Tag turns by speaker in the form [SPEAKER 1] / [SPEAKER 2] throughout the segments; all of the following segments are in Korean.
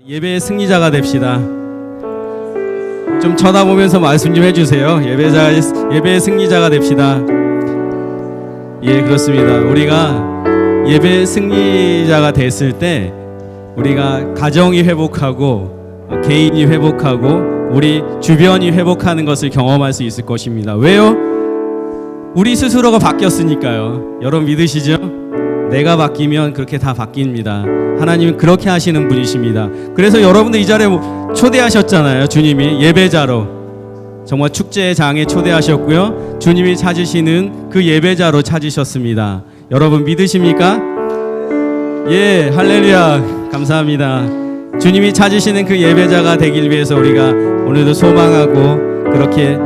[SPEAKER 1] 예배의 승리자가 됩시다. 좀 쳐다보면서 말씀 좀 해주세요. 예배의 승리자가 됩시다. 예, 그렇습니다. 우리가 예배의 승리자가 됐을 때 우리가 가정이 회복하고 개인이 회복하고 우리 주변이 회복하는 것을 경험할 수 있을 것입니다. 왜요? 우리 스스로가 바뀌었으니까요. 여러분 믿으시죠? 내가 바뀌면 그렇게 다 바뀝니다. 하나님은 그렇게 하시는 분이십니다. 그래서 여러분들 이 자리에 초대하셨잖아요. 주님이 예배자로 정말 축제의 장에 초대하셨고요. 주님이 찾으시는 그 예배자로 찾으셨습니다. 여러분 믿으십니까? 예, 할렐루야. 감사합니다. 주님이 찾으시는 그 예배자가 되길 위해서 우리가 오늘도 소망하고 그렇게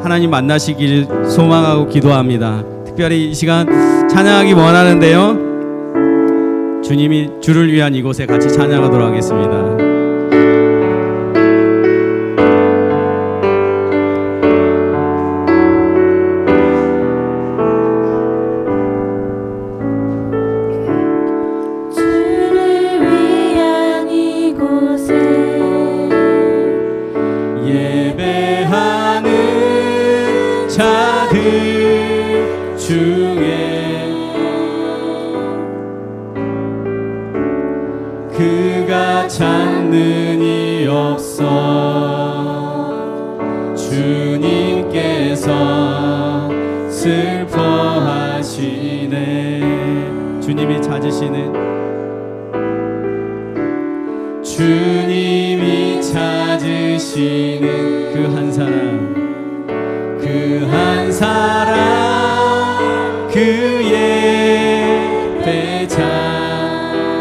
[SPEAKER 1] 하나님 만나시길 소망하고 기도합니다. 특별히 이 시간 찬양하기 원하는데요. 주님이 주를 위한 이곳에 같이 찬양하도록 하겠습니다. 예배하는 자들 중에 그가 찾는 이 없어 주님께서 슬퍼하시네. 주님이 찾으시는 그 한 사람 그의 배자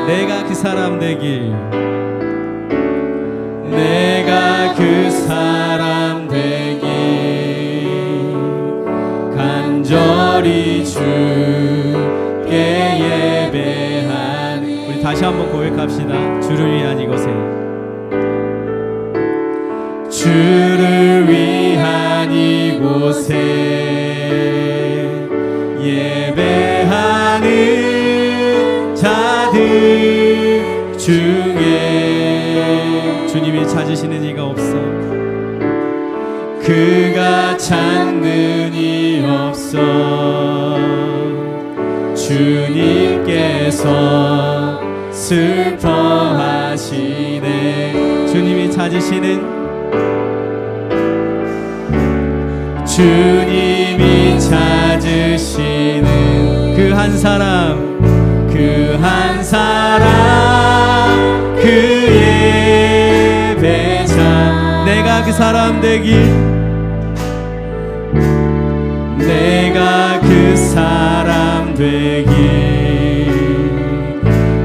[SPEAKER 1] 내가 그 사람 되길 간절히 주께 예배하니. 우리 다시 한번 고백합시다. 주를 위한 이곳에 주를 위한 이곳에 예배하는 자들 중에 주님이 찾으시는 이가 없어 그가 찾는 이 없어 주님께서 슬퍼하시네. 주님이 찾으시는 그 한 사람 그의 배자 내가 그 사람 되길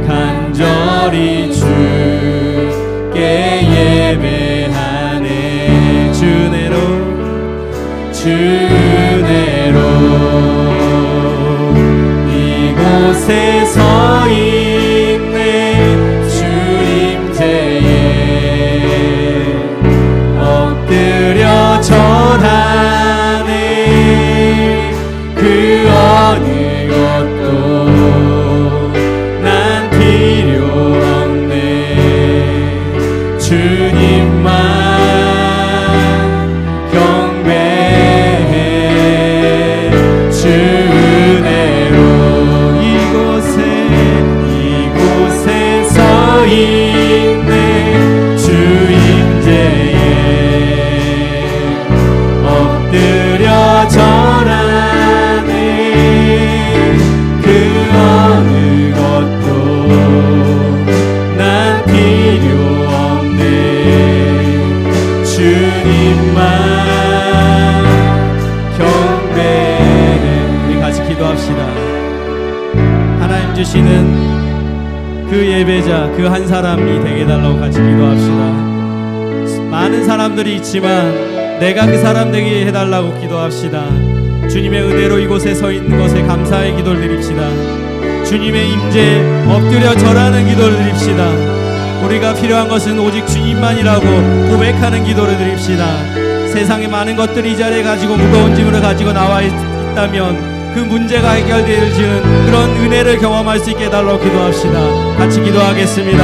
[SPEAKER 1] 간절히 주께 예배하네. 주내로 이곳에 서 있네. 주임제에 엎드려 절하네. 그 어느 것도 난 필요 없네. 주님만 주시는 그 예배자 그 한 사람이 되게 해달라고 같이 기도합시다. 많은 사람들이 있지만 내가 그 사람 되게 해달라고 기도합시다. 주님의 은혜로 이곳에 서 있는 것에 감사의 기도를 드립시다. 주님의 임재에 엎드려 절하는 기도를 드립시다. 우리가 필요한 것은 오직 주님만이라고 고백하는 기도를 드립시다. 세상에 많은 것들이 이 자리에 가지고 무거운 짐을 가지고 나와 있다면 그 문제가 해결되어지는 그런 은혜를 경험할 수 있게 해달라고 기도합시다. 같이 기도하겠습니다.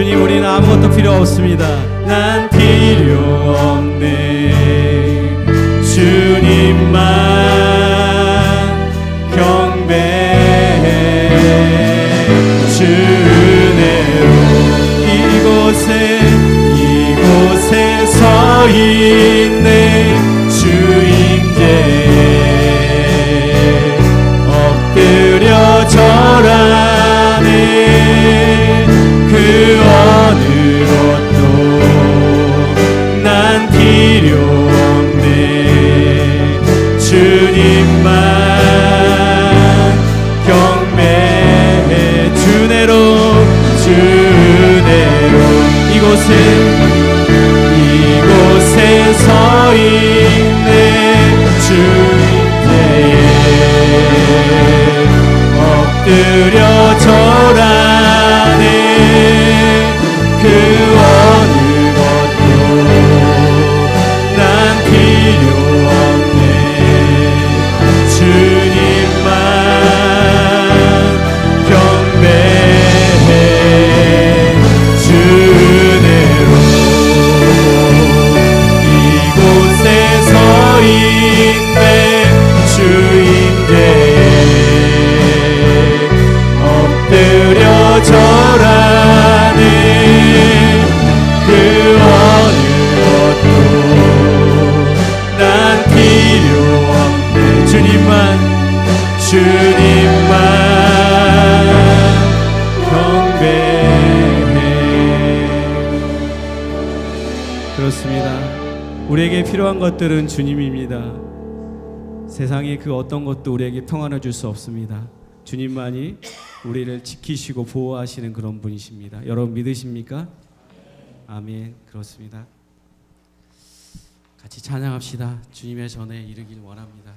[SPEAKER 1] 주님, 우리는 아무것도 필요 없습니다. 난 필요 없네. 주님만 경배해. 주 은혜로 이곳에 서 있네. 주 임재에 엎드려 절하네. 그 어느 것도 난 필요 없네. 주님만 경배해. 주 은혜로 이곳에 서 있네. 주 임재에 엎드려 절하네. 그 어느 것도 난 필요 없네. 주님만 경배해. 주 은혜로 이곳에 서 있네. 주 임재에 엎드려 절하네. 그 어느 것도 난 필요 없네. 주님만 경배해. 그렇습니다. 우리에게 필요한 것들은 주님입니다. 세상의 그 어떤 것도 우리에게 평안을 줄 수 없습니다. 주님만이 우리를 지키시고 보호하시는 그런 분이십니다. 여러분 믿으십니까? 아멘. 그렇습니다. 같이 찬양합시다. 주님의 전에 이르길 원합니다.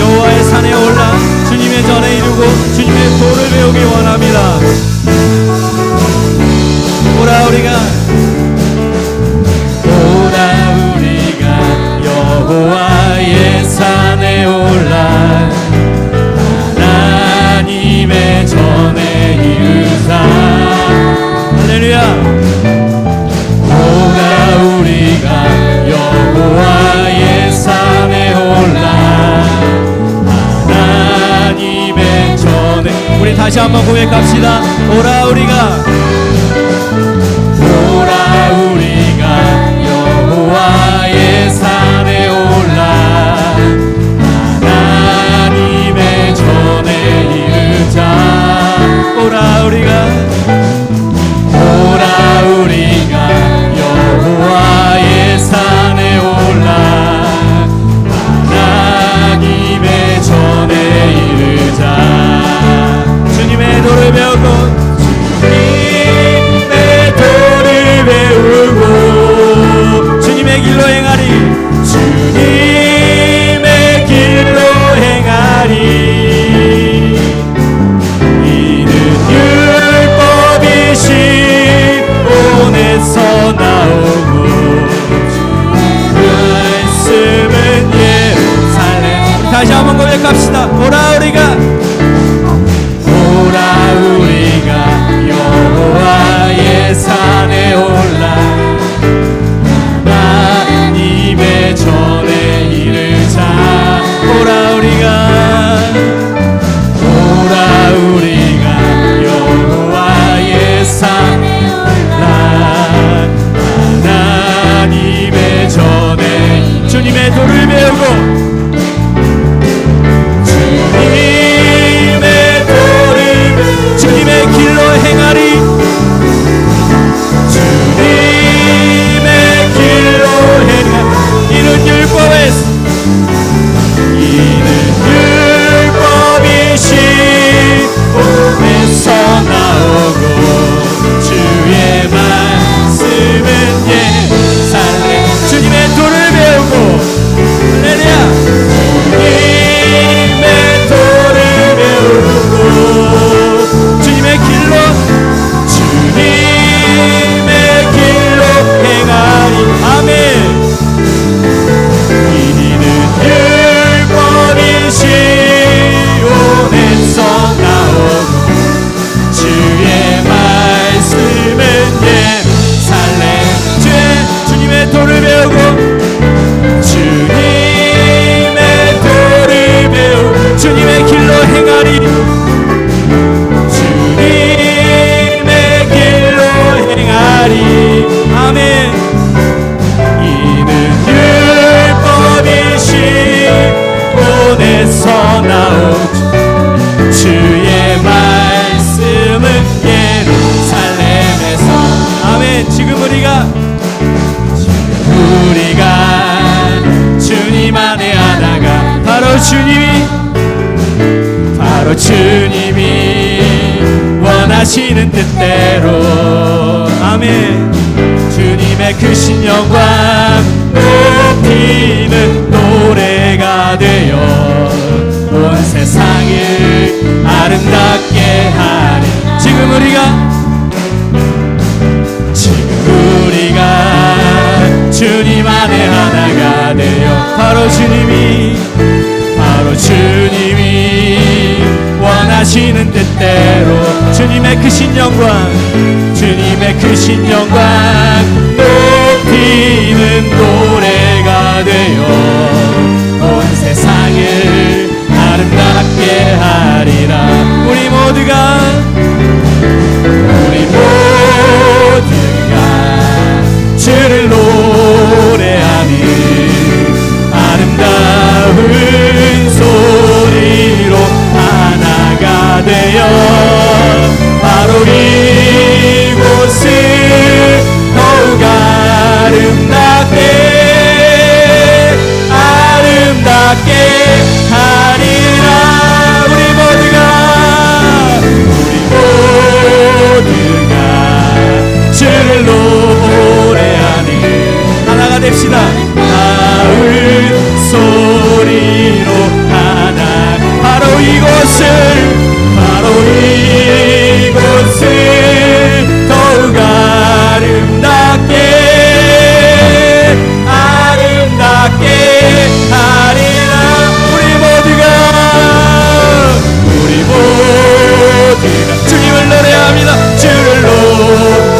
[SPEAKER 1] 여호와의 산에 올라 주님의 전에 이르고 주님의 도를 배우기 원합니다. 오라 우리가 여호와의 산에 올라 하나님의 전에 이르자. 할렐루야. 오라 우리가 여호와의 산에 올라 하나님의 전에. 우리 다시 한번 고백합시다. 오라 우리가 여호와의 산에 올라 하나님의 전에 이르자. 오라 우리가 여호와의 산에 올라 하나님의 전에 이르자. 주님의 도를 배우고 주님의 주님이 원하시는 뜻대로 아멘. 주님의 크신 영광 높이는 노래가 되어 온 세상을 아름답게 하리. 지금 우리가 주님 안에 하나가 되어 바로 주님이 원하시는 뜻대로 주님의 크신 영광 높이는 노래가 되어 온 세상을 아름답게 하리라. 우리 모두가 주를 노래하니 아름다운 소리로 하나가 되어 바로 이곳을 더욱 아름답게 하리라. 우리 모두가 주를 노래하니 하나가 됩시다. 나은 소리로 하나 바로 이곳을 더욱 아름답게 하리라. 우리 모두가 주님을 노래합니다. 주를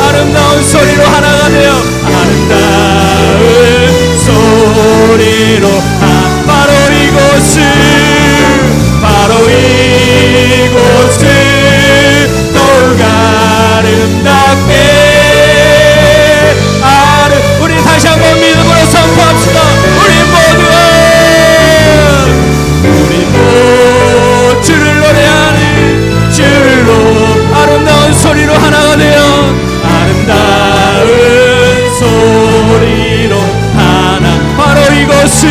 [SPEAKER 1] 아름다운 소리로 하나가 되어 아름다운 소리로 바로 이곳을 더욱 아름답게 우리 다시 한번 믿음으로 선포합시다. 우리 모두 주를 노래하는 아름다운 소리로 하나가 되어 아름다운 소리로 하나 바로 이곳을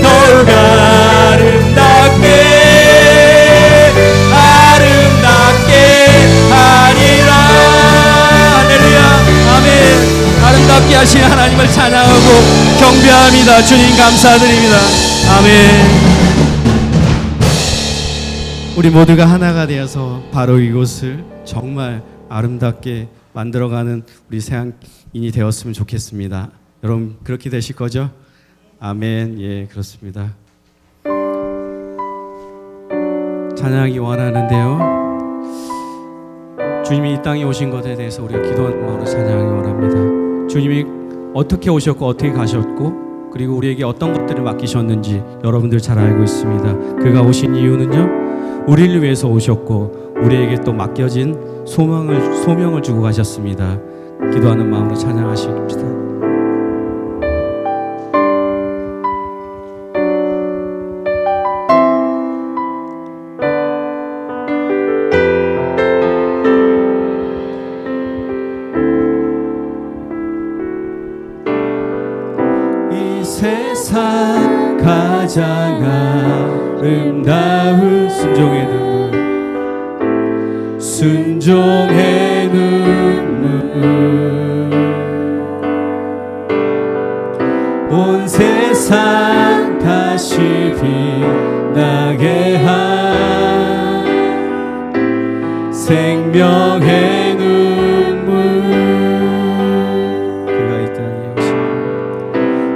[SPEAKER 1] 더욱 아름답게 하리라. 할렐루야 아멘. 아름답게 하신 하나님을 찬양하고 경배합니다. 주님 감사드립니다. 아멘. 우리 모두가 하나가 되어서 바로 이곳을 정말 아름답게 만들어가는 우리 세상인이 되었으면 좋겠습니다. 여러분 그렇게 되실 거죠? 아멘. 예, 그렇습니다. 찬양하기 원하는데요, 주님이 이 땅에 오신 것에 대해서 우리가 기도하는 마음으로 찬양하기 원합니다. 주님이 어떻게 오셨고 어떻게 가셨고 그리고 우리에게 어떤 것들을 맡기셨는지 여러분들 잘 알고 있습니다. 그가 오신 이유는요, 우리를 위해서 오셨고 우리에게 또 맡겨진 소명을 주고 가셨습니다. 기도하는 마음으로 찬양하십시다. 이 세상 가장 아름다운 순종의 눈물 온 세상 다시 빛나게 한 생명의 눈물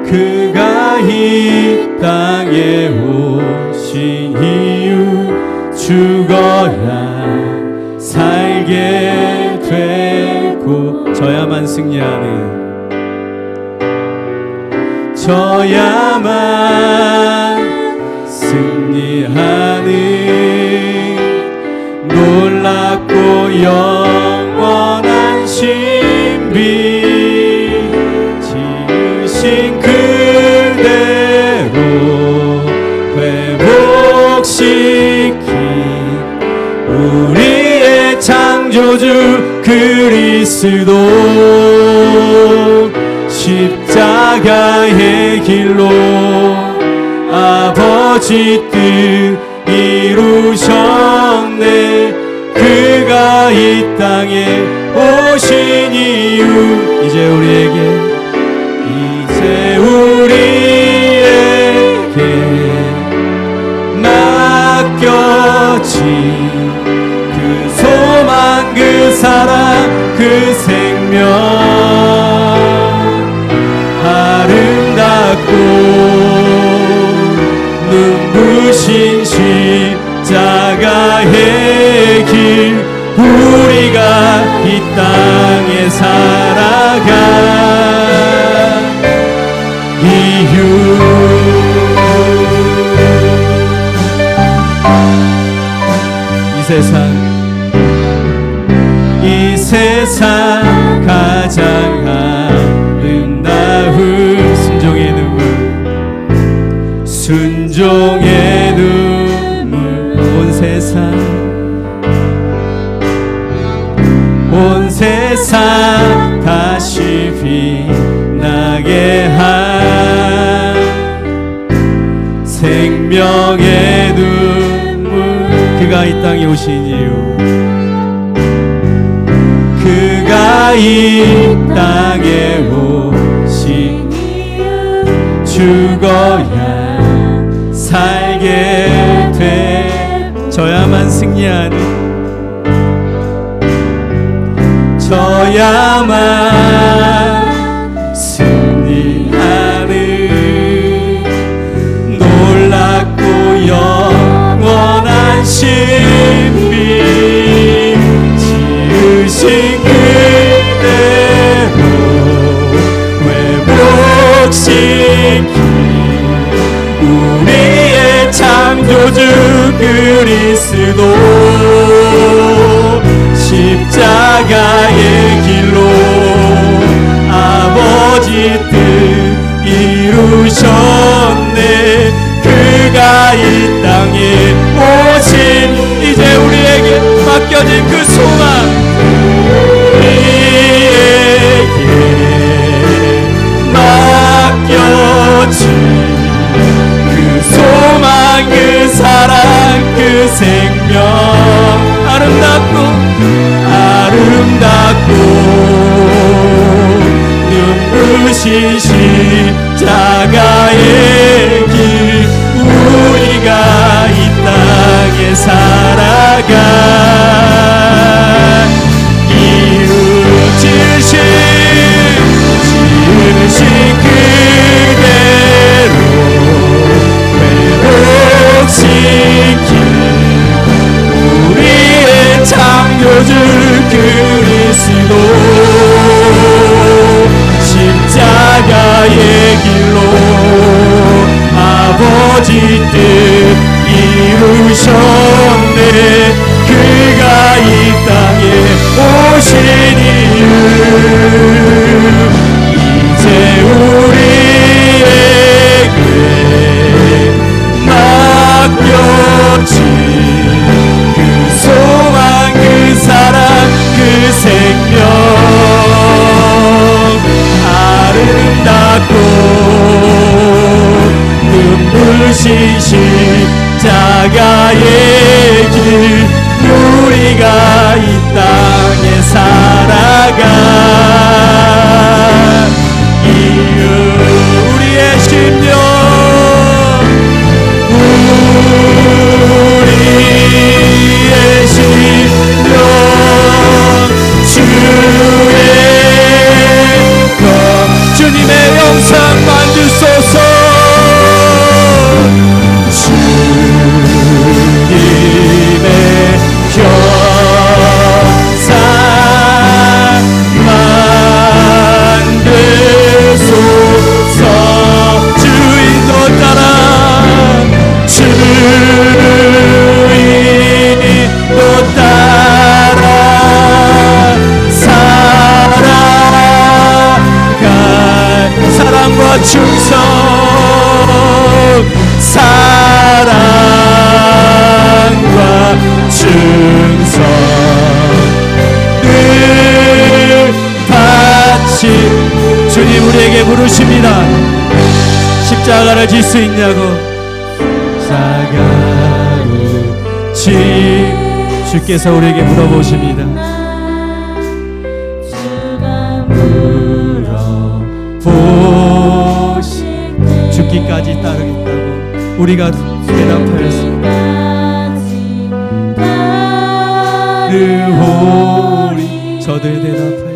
[SPEAKER 1] 그가 이 땅에 오신 이유 죽어야 살게 되고 저야만 승리하는 놀랍고 영원한 신비 지으신 그대로 회복시킨 우리의 창조주 그리스도 십자가의 길로 아버지 뜻 이루셨네. 그가 이 땅에 오신 이유 이제 우리에게 맡겨진 그 소망 그 사랑 그 생명 아름답고 눈부신 십자가의 길 우리가 이 땅에 살아가 이유 이 세상 가장 아름다운 순종의 눈물 온 세상 다시 빛나게 한 생명의 눈물 그가 이 땅에 오신 이유 그가 이 땅에 오신 이유 죽어야 살게 되어야만 승리하는 놀랍고 영원한 신비 지으신 그대로 회복시킨 우리의 창조주 그리스도 십자가의 길로 아버지 뜻 이루셨네. 그가 이 땅에 오신 이제 우리에게 맡겨진 그 소망 우리에게 맡겨진 그 소망 그 사랑 그 생명 아름답고 눈부신 십자가의 길 우리가 이 땅에 살아가 이루 지으신 그대로 회복시킨 우리의 창조주 그리스도 십자가의 길로 아버지 뜻 이루셨네. 그가 이 땅에 오신 이유 이제 우리에게 맡겨진 그 소망 그 사랑 그 생명 아름답고 눈부신 십자가의 길 우리가 이 땅에 살아가 이유 우리의 심령 주님의 영상 만드소서. 주님의 형상 만드소서. 주인도 따라 주인도 따라 사랑과 충성 사랑과 충성 늘 바친 주님 우리에게 부르십니다. 십자가를 질 수 있냐고 십자가를 주께서 우리에게 물어보십니다. 물어보시 죽기까지 따르겠다고 우리가 대답하였습니다. 따르오리 저들 대답하여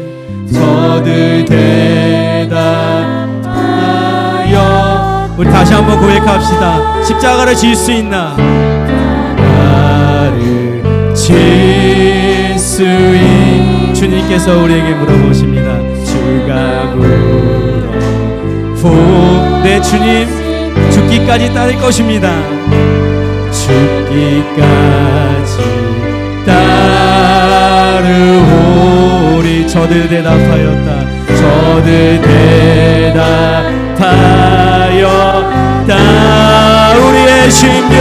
[SPEAKER 1] 우리 다시 한번 고백합시다. 십자가를 질 수 있나? 십자가를 질 수 있 주님께서 우리에게 물어보십니다. 주가 물어보 내 주님 죽기까지 따를 것입니다. 죽기까지 따르오리 저들 대답하였다. 저들 대답하였다. 우리의 심령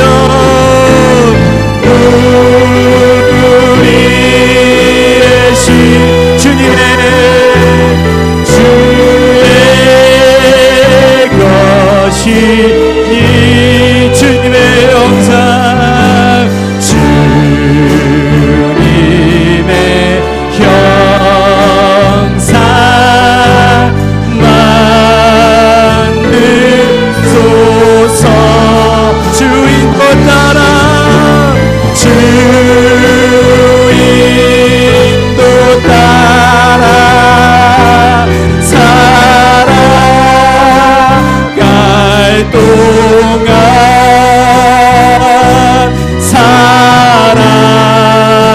[SPEAKER 1] 우리의 심 주님의 주의 것이니 주님의 영상 주님의 형상 만드소서. 주인도 따라 주인도 따라 살아갈 동안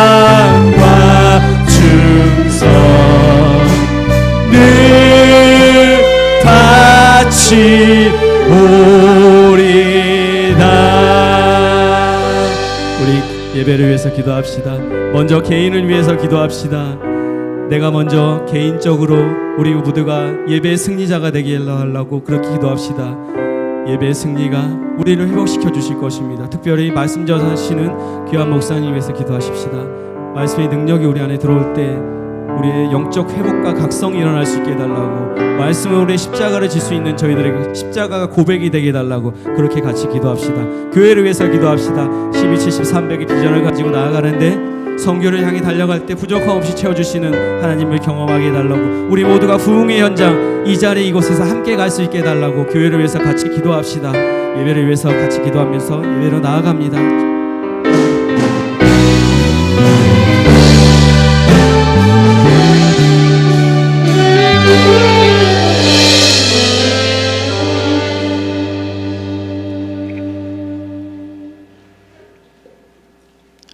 [SPEAKER 1] 사랑과 충성을 바치오리다. 우리 예배를 위해서 기도합시다. 먼저 개인을 위해서 기도합시다. 내가 먼저 개인적으로 우리 모두가 예배의 승리자가 되게 하려고 그렇게 기도합시다. 예배의 승리가 우리를 회복시켜 주실 것입니다. 특별히 말씀 전하시는 귀한 목사님 위해서 기도하십시다. 말씀의 능력이 우리 안에 들어올 때 우리의 영적 회복과 각성이 일어날 수 있게 해달라고, 말씀은 우리의 십자가를 질 수 있는 저희들에게 십자가가 고백이 되게 해달라고 그렇게 같이 기도합시다. 교회를 위해서 기도합시다. 12, 70, 300의 비전을 가지고 나아가는데 성교를 향해 달려갈 때 부족함 없이 채워주시는 하나님을 경험하게 해달라고, 우리 모두가 부흥의 현장 이 자리 이곳에서 함께 갈 수 있게 해달라고 교회를 위해서 같이 기도합시다. 예배를 위해서 같이 기도하면서 예배로 나아갑니다.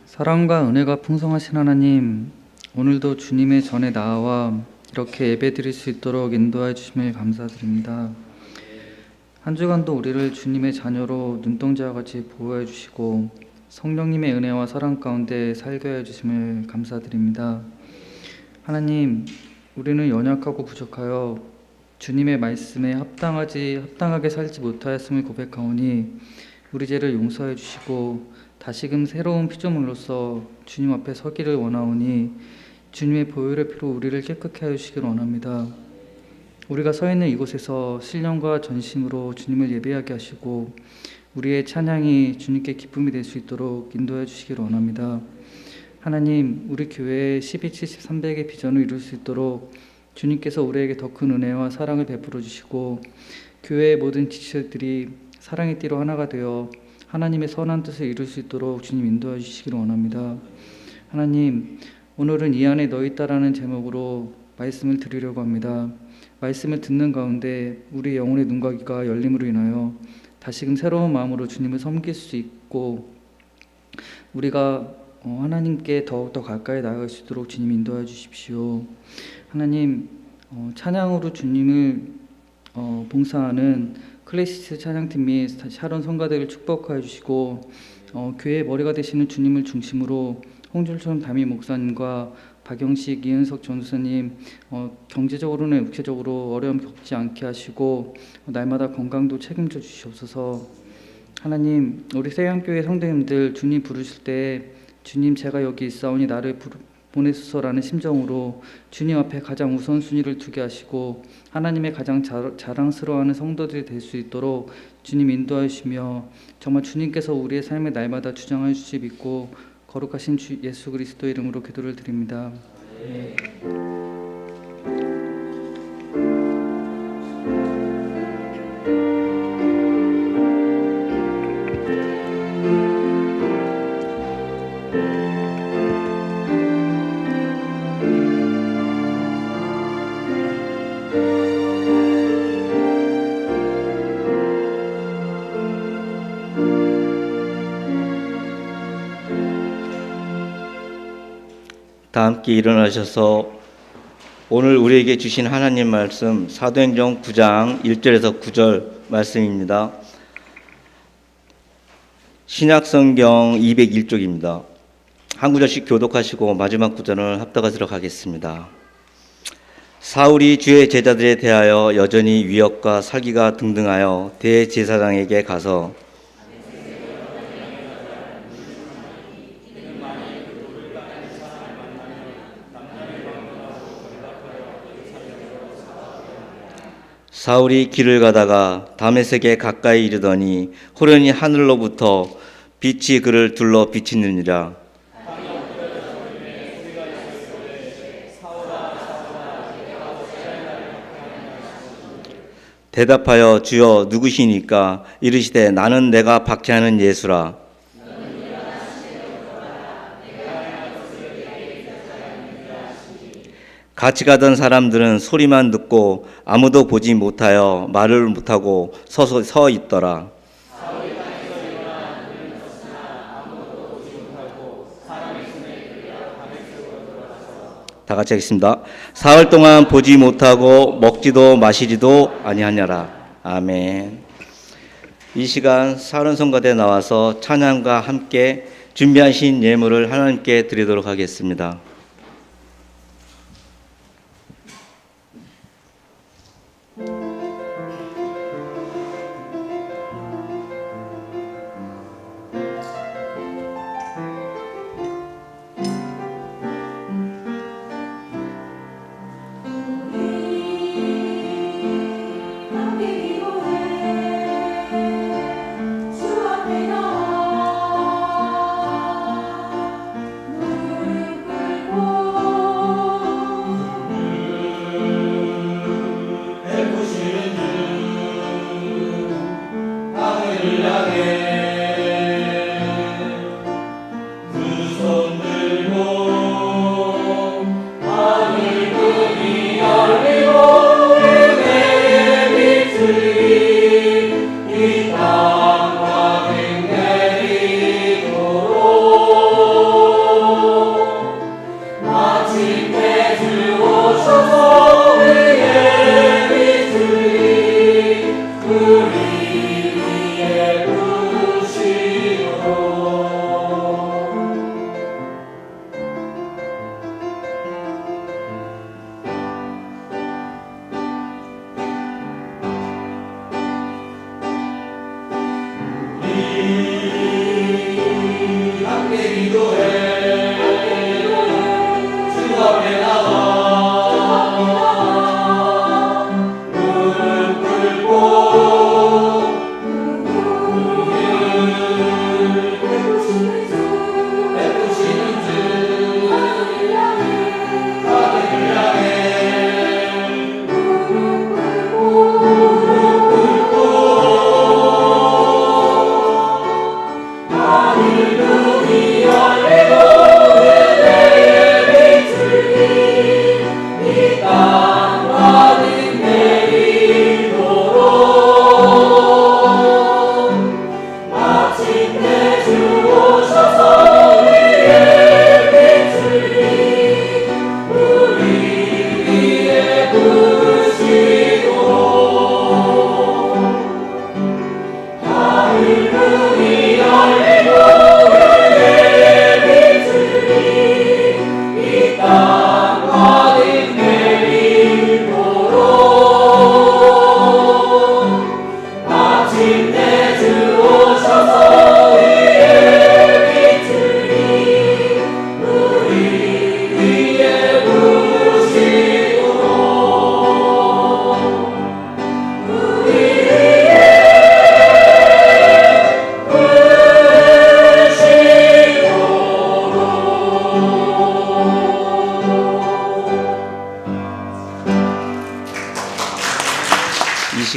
[SPEAKER 2] 사랑과 은혜가 풍성하신 하나님, 오늘도 주님의 전에 나와 이렇게 예배드릴 수 있도록 인도해 주심을 감사드립니다. 한 주간도 우리를 주님의 자녀로 눈동자와 같이 보호해 주시고 성령님의 은혜와 사랑 가운데 살게 해 주심을 감사드립니다. 하나님, 우리는 연약하고 부족하여 주님의 말씀에 합당하게 살지 못하였음을 고백하오니 우리 죄를 용서해 주시고 다시금 새로운 피조물로서 주님 앞에 서기를 원하오니 주님의 보혈의 피로 우리를 깨끗게 하여 주시기를 원합니다. 우리가 서 있는 이곳에서 신령과 전심으로 주님을 예배하게 하시고 우리의 찬양이 주님께 기쁨이 될 수 있도록 인도해 주시기를 원합니다. 하나님, 우리 교회의 12, 70, 300의 비전을 이룰 수 있도록 주님께서 우리에게 더 큰 은혜와 사랑을 베풀어 주시고 교회의 모든 지체들이 사랑의 띠로 하나가 되어 하나님의 선한 뜻을 이룰 수 있도록 주님 인도해 주시기를 원합니다. 하나님, 오늘은 이 안에 너 있다라는 제목으로 말씀을 드리려고 합니다. 말씀을 듣는 가운데 우리 영혼의 눈과 귀가 열림으로 인하여 다시금 새로운 마음으로 주님을 섬길 수 있고 우리가 하나님께 더욱더 가까이 나아갈 수 있도록 주님 인도해 주십시오. 하나님, 찬양으로 주님을 봉사하는 클래시스 찬양팀 및 샤론 성가대를 축복하여 주시고 교회의 머리가 되시는 주님을 중심으로 홍준천 담임 목사님과 박영식, 이은석 전도사님 경제적으로나 육체적으로 어려움 겪지 않게 하시고 날마다 건강도 책임져 주시옵소서. 하나님, 우리 세양교회 성도님들 주님 부르실 때 주님 제가 여기 있사오니 나를 보내소서라는 심정으로 주님 앞에 가장 우선순위를 두게 하시고 하나님의 가장 자랑스러워하는 성도들이 될 수 있도록 주님 인도하시며 정말 주님께서 우리의 삶의 날마다 주장할 줄 믿고 거룩하신 주 예수 그리스도의 이름으로 기도를 드립니다.
[SPEAKER 3] 다 함께 일어나셔서 오늘 우리에게 주신 하나님 말씀 사도행전 9장 1절에서 9절 말씀입니다. 신약성경 201쪽입니다. 한 구절씩 교독하시고 마지막 구절을 합독하도록 하겠습니다. 사울이 주의 제자들에 대하여 여전히 위협과 살기가 등등하여 대제사장에게 가서 사울이 길을 가다가 다메섹에 가까이 이르더니 호련히 하늘로부터 빛이 그를 둘러 비치느니라. 대답하여 주여 누구시니까? 이르시되 나는 내가 박해하는 예수라. 같이 가던 사람들은 소리만 듣고 아무도 보지 못하여 말을 못하고 서 있더라. 다 같이 하겠습니다. 사흘 동안 보지 못하고 먹지도 마시지도 아니하냐라. 아멘. 이 시간 사른성가대에 나와서 찬양과 함께 준비하신 예물을 하나님께 드리도록 하겠습니다.
[SPEAKER 4] 물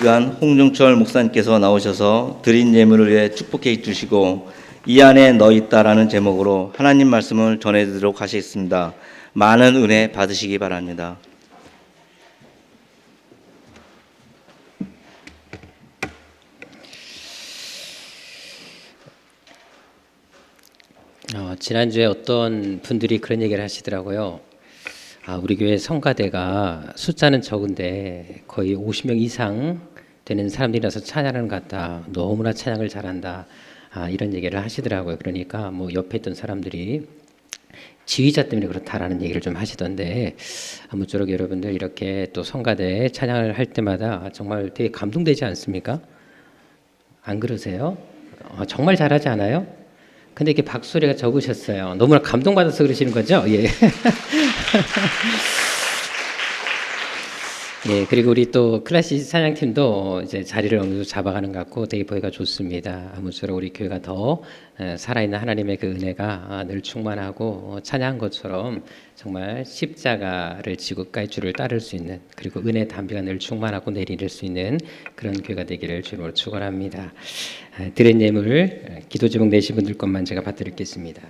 [SPEAKER 3] 시간 홍종철 목사님께서 나오셔서 드린 예물을 위해 축복해 주시고 이 안에 너 있다라는 제목으로 하나님 말씀을 전해드리도록 하시겠습니다. 많은 은혜 받으시기 바랍니다.
[SPEAKER 4] 지난주에 어떤 분들이 그런 얘기를 하시더라고요. 우리 교회 성가대가 숫자는 적은데 거의 50명 이상 되는 사람들이라서 찬양을 갖다 너무나 찬양을 잘한다. 이런 얘기를 하시더라고요. 그러니까 뭐 옆에 있던 사람들이 지휘자 때문에 그렇다라는 얘기를 좀 하시던데, 아무쪼록 여러분들 이렇게 또 성가대 찬양을 할 때마다 정말 되게 감동되지 않습니까? 안 그러세요? 정말 잘하지 않아요? 근데 이렇게 박수소리가 적으셨어요. 너무나 감동받아서 그러시는 거죠? 예. 예, 그리고 우리 또 클래식 찬양팀도 이제 자리를 어느 정도 잡아가는 것 같고 되게 보기가 좋습니다. 아무쪼록 우리 교회가 더 살아있는 하나님의 그 은혜가 늘 충만하고 찬양한 것처럼 정말 십자가를 지고 끝까지 주를 따를 수 있는, 그리고 은혜 담비가 늘 충만하고 내리릴 수 있는 그런 교회가 되기를 주로 축원합니다. 드린 예물 기도 제목 내신 분들 것만 제가 받드리겠습니다.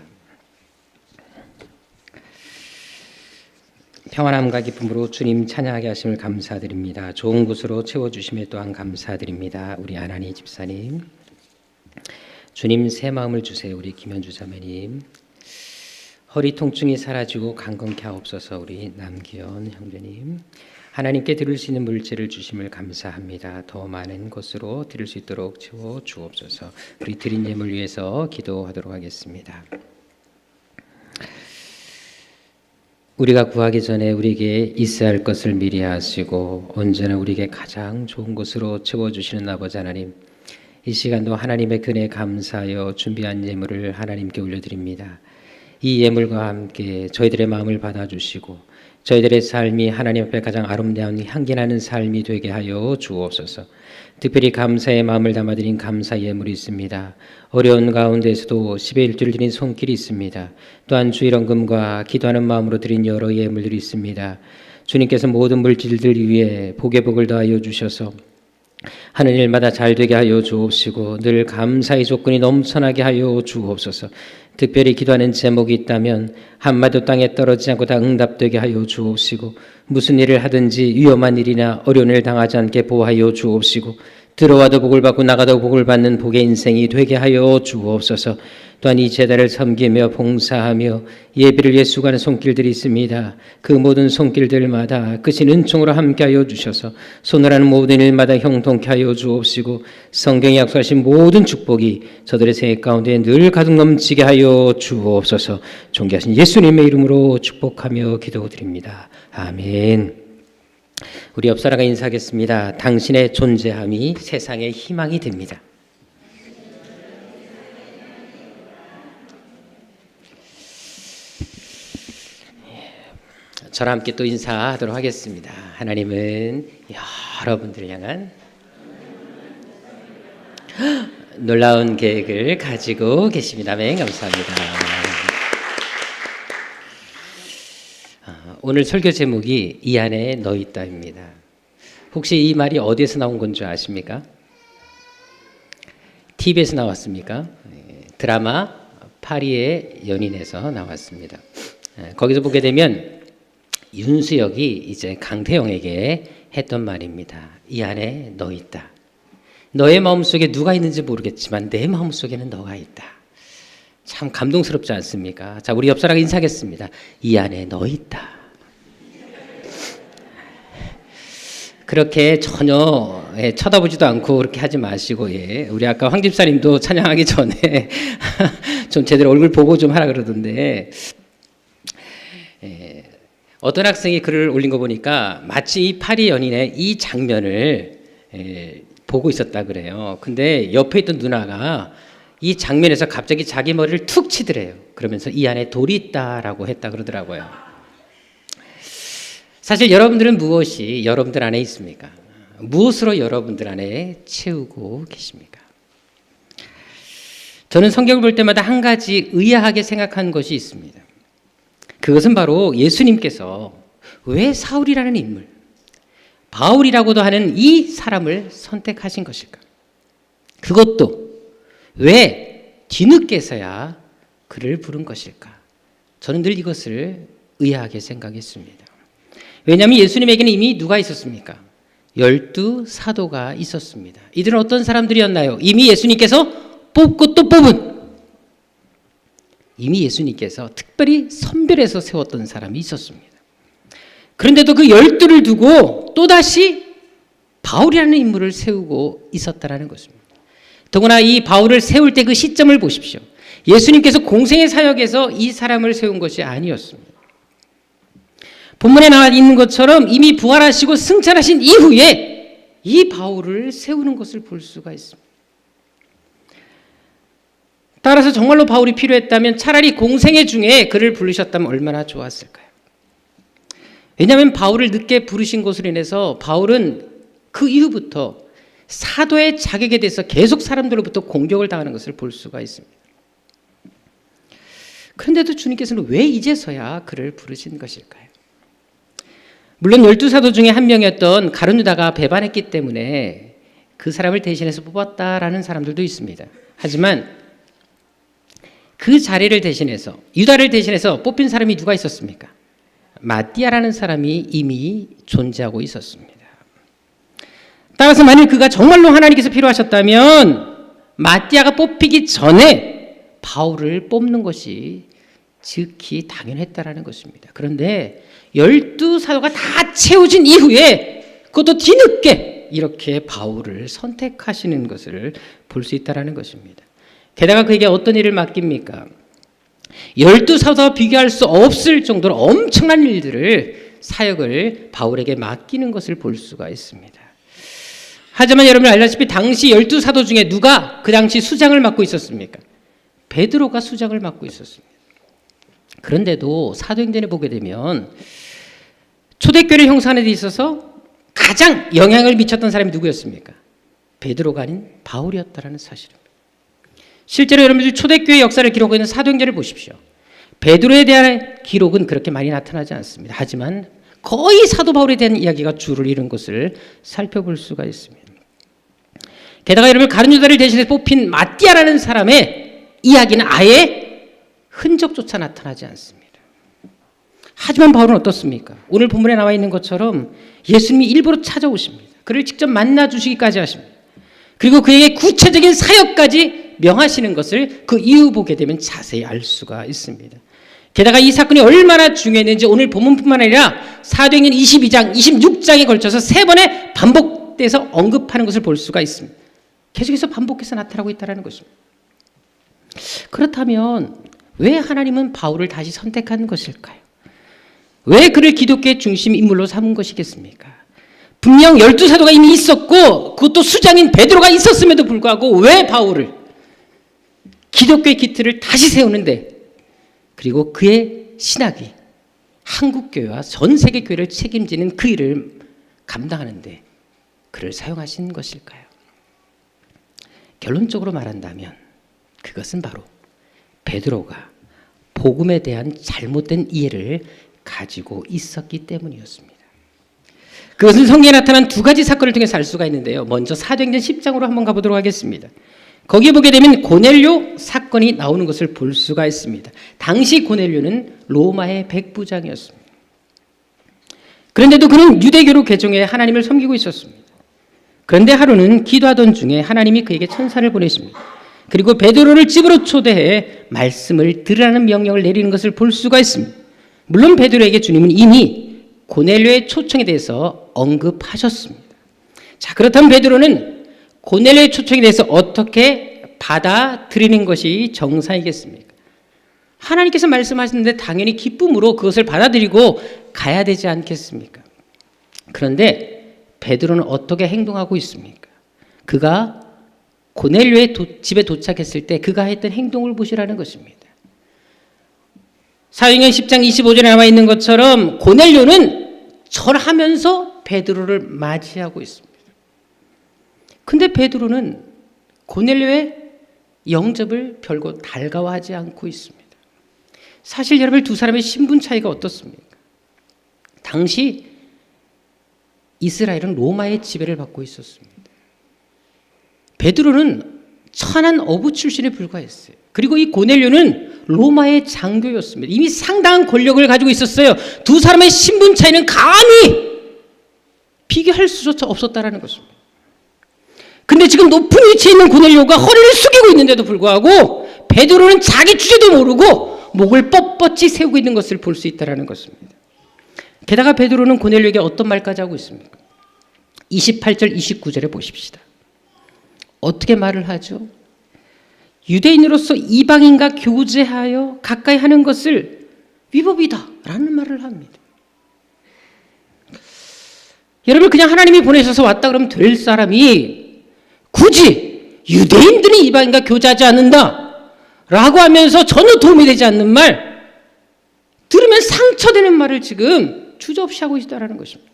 [SPEAKER 4] 평안함과 기쁨으로 주님 찬양하게 하심을 감사드립니다. 좋은 곳으로 채워주심에 또한 감사드립니다. 우리 안하니 집사님, 주님 새 마음을 주세요. 우리 김현주 자매님, 허리 통증이 사라지고 강건케 하옵소서. 우리 남기현 형제님, 하나님께 드릴 수 있는 물질을 주심을 감사합니다. 더 많은 곳으로 드릴 수 있도록 채워 주옵소서. 우리 드린 예물 위해서 기도하도록 하겠습니다. 우리가 구하기 전에 우리에게 있어야 할 것을 미리 하시고 언제나 우리에게 가장 좋은 것으로 채워주시는 아버지 하나님, 이 시간도 하나님의 은혜에 감사하여 준비한 예물을 하나님께 올려드립니다. 이 예물과 함께 저희들의 마음을 받아주시고 저희들의 삶이 하나님 앞에 가장 아름다운 향기나는 삶이 되게 하여 주옵소서. 특별히 감사의 마음을 담아드린 감사 예물이 있습니다. 어려운 가운데서도 10의 1주를 드린 손길이 있습니다. 또한 주일헌금과 기도하는 마음으로 드린 여러 예물들이 있습니다. 주님께서 모든 물질들 위해 복의 복을 더하여 주셔서 하는 일마다 잘 되게 하여 주옵시고 늘 감사의 조건이 넘쳐나게 하여 주옵소서. 특별히 기도하는 제목이 있다면 한마디도 땅에 떨어지지 않고 다 응답되게 하여 주옵시고, 무슨 일을 하든지 위험한 일이나 어려운 일을 당하지 않게 보호하여 주옵시고, 들어와도 복을 받고 나가도 복을 받는 복의 인생이 되게 하여 주옵소서. 또한 이 제단을 섬기며 봉사하며 예배를 위해 수고하는 손길들이 있습니다. 그 모든 손길들마다 크신 은총으로 함께하여 주셔서 손을 하는 모든 일마다 형통케 하여 주옵시고, 성경에 약속하신 모든 축복이 저들의 생애 가운데 늘 가득 넘치게 하여 주옵소서. 존귀하신 예수님의 이름으로 축복하며 기도드립니다. 아멘. 우리 옆 사람과 인사하겠습니다. 당신의 존재함이 세상의 희망이 됩니다. 저랑 함께 또 인사하도록 하겠습니다. 하나님은 여러분들을 향한 놀라운 계획을 가지고 계십니다. 아멘. 감사합니다. 오늘 설교 제목이 이 안에 너 있다입니다. 혹시 이 말이 어디에서 나온 건 줄 아십니까? TV에서 나왔습니까? 드라마 파리의 연인에서 나왔습니다. 거기서 보게 되면 윤수역이 이제 강태영에게 했던 말입니다. 이 안에 너 있다. 너의 마음속에 누가 있는지 모르겠지만 내 마음속에는 너가 있다. 참 감동스럽지 않습니까? 자, 우리 옆 사람 인사하겠습니다. 이 안에 너 있다. 그렇게 전혀 쳐다보지도 않고 그렇게 하지 마시고, 우리 아까 황 집사님도 찬양하기 전에 좀 제대로 얼굴 보고 좀 하라 그러던데, 어떤 학생이 글을 올린 거 보니까 마치 이 파리 연인의 이 장면을 보고 있었다 그래요. 근데 옆에 있던 누나가 이 장면에서 갑자기 자기 머리를 툭 치더래요. 그러면서 이 안에 돌이 있다라고 했다 그러더라고요. 사실 여러분들은 무엇이 여러분들 안에 있습니까? 무엇으로 여러분들 안에 채우고 계십니까? 저는 성경을 볼 때마다 한 가지 의아하게 생각한 것이 있습니다. 그것은 바로 예수님께서 왜 사울이라는 인물, 바울이라고도 하는 이 사람을 선택하신 것일까? 그것도 왜 뒤늦게서야 그를 부른 것일까? 저는 늘 이것을 의아하게 생각했습니다. 왜냐하면 예수님에게는 이미 누가 있었습니까? 12 사도가 있었습니다. 이들은 어떤 사람들이었나요? 이미 예수님께서 뽑고 또 뽑은, 이미 예수님께서 특별히 선별해서 세웠던 사람이 있었습니다. 그런데도 그 12를 두고 또다시 바울이라는 인물을 세우고 있었다는 것입니다. 더구나 이 바울을 세울 때 그 시점을 보십시오. 예수님께서 공생의 사역에서 이 사람을 세운 것이 아니었습니다. 본문에 나와 있는 것처럼 이미 부활하시고 승천하신 이후에 이 바울을 세우는 것을 볼 수가 있습니다. 따라서 정말로 바울이 필요했다면 차라리 공생애 중에 그를 부르셨다면 얼마나 좋았을까요? 왜냐하면 바울을 늦게 부르신 것으로 인해서 바울은 그 이후부터 사도의 자격에 대해서 계속 사람들로부터 공격을 당하는 것을 볼 수가 있습니다. 그런데도 주님께서는 왜 이제서야 그를 부르신 것일까요? 물론 12사도 중에 한 명이었던 가룟 유다가 배반했기 때문에 그 사람을 대신해서 뽑았다라는 사람들도 있습니다. 하지만 그 자리를 대신해서, 유다를 대신해서 뽑힌 사람이 누가 있었습니까? 마띠아라는 사람이 이미 존재하고 있었습니다. 따라서 만일 그가 정말로 하나님께서 필요하셨다면 마띠아가 뽑히기 전에 바울을 뽑는 것이 즉히 당연했다라는 것입니다. 그런데 12사도가 다 채워진 이후에 그것도 뒤늦게 이렇게 바울을 선택하시는 것을 볼 수 있다는 것입니다. 게다가 그에게 어떤 일을 맡깁니까? 12사도와 비교할 수 없을 정도로 엄청난 일들을, 사역을 바울에게 맡기는 것을 볼 수가 있습니다. 하지만 여러분 알다시피 당시 12사도 중에 누가 그 당시 수장을 맡고 있었습니까? 베드로가 수장을 맡고 있었습니다. 그런데도 사도행전에 보게 되면 초대교회를 형성하는 데 있어서 가장 영향을 미쳤던 사람이 누구였습니까? 베드로가 아닌 바울이었다는 사실입니다. 실제로 여러분들이 초대교회 역사를 기록하고 있는 사도행전을 보십시오. 베드로에 대한 기록은 그렇게 많이 나타나지 않습니다. 하지만 거의 사도 바울에 대한 이야기가 주를 이룬 것을 살펴볼 수가 있습니다. 게다가 여러분 가룟 유다를 대신해 뽑힌 마띠아라는 사람의 이야기는 아예 흔적조차 나타나지 않습니다. 하지만 바울은 어떻습니까? 오늘 본문에 나와 있는 것처럼 예수님이 일부러 찾아오십니다. 그를 직접 만나 주시기까지 하십니다. 그리고 그에게 구체적인 사역까지 명하시는 것을 그 이후 보게 되면 자세히 알 수가 있습니다. 게다가 이 사건이 얼마나 중요했는지 오늘 본문뿐만 아니라 사도행전 22장, 26장에 걸쳐서 3번에 반복돼서 언급하는 것을 볼 수가 있습니다. 계속해서 반복해서 나타나고 있다는 것입니다. 그렇다면 왜 하나님은 바울을 다시 선택한 것일까요? 왜 그를 기독교의 중심 인물로 삼은 것이겠습니까? 분명 12사도가 이미 있었고 그것도 수장인 베드로가 있었음에도 불구하고 왜 바울을, 기독교의 기틀을 다시 세우는데, 그리고 그의 신학이 한국교회와 전 세계 교회를 책임지는 그 일을 감당하는데 그를 사용하신 것일까요? 결론적으로 말한다면 그것은 바로 베드로가 복음에 대한 잘못된 이해를 가지고 있었기 때문이었습니다. 그것은 성경에 나타난 2가지 사건을 통해서 알 수가 있는데요. 먼저 사도행전 10장으로 한번 가보도록 하겠습니다. 거기에 보게 되면 고넬료 사건이 나오는 것을 볼 수가 있습니다. 당시 고넬료는 로마의 백부장이었습니다. 그런데도 그는 유대교로 개종해 하나님을 섬기고 있었습니다. 그런데 하루는 기도하던 중에 하나님이 그에게 천사를 보내십니다. 그리고 베드로를 집으로 초대해 말씀을 들으라는 명령을 내리는 것을 볼 수가 있습니다. 물론 베드로에게 주님은 이미 고넬료의 초청에 대해서 언급하셨습니다. 자, 그렇다면 베드로는 고넬료의 초청에 대해서 어떻게 받아들이는 것이 정상이겠습니까? 하나님께서 말씀하시는데 당연히 기쁨으로 그것을 받아들이고 가야 되지 않겠습니까? 그런데 베드로는 어떻게 행동하고 있습니까? 그가 고넬료의 집에 도착했을 때 그가 했던 행동을 보시라는 것입니다. 사도행전 10장 25절에 나와 있는 것처럼 고넬료는 절하면서 베드로를 맞이하고 있습니다. 근데 베드로는 고넬료의 영접을 별거 달가워하지 않고 있습니다. 사실 여러분 2 사람의 신분 차이가 어떻습니까? 당시 이스라엘은 로마의 지배를 받고 있었습니다. 베드로는 천한 어부 출신에 불과했어요. 그리고 이 고넬료는 로마의 장교였습니다. 이미 상당한 권력을 가지고 있었어요. 두 사람의 신분 차이는 감히 비교할 수조차 없었다라는 것입니다. 근데 지금 높은 위치에 있는 고넬료가 허리를 숙이고 있는데도 불구하고 베드로는 자기 주제도 모르고 목을 뻣뻣이 세우고 있는 것을 볼 수 있다는 것입니다. 게다가 베드로는 고넬료에게 어떤 말까지 하고 있습니까? 28절 29절에 보십시다. 어떻게 말을 하죠? 유대인으로서 이방인과 교제하여 가까이 하는 것을 위법이다 라는 말을 합니다. 여러분, 그냥 하나님이 보내셔서 왔다 그러면 될 사람이 굳이 유대인들이 이방인과 교제하지 않는다 라고 하면서 전혀 도움이 되지 않는 말, 들으면 상처되는 말을 지금 주저없이 하고 있다는 것입니다.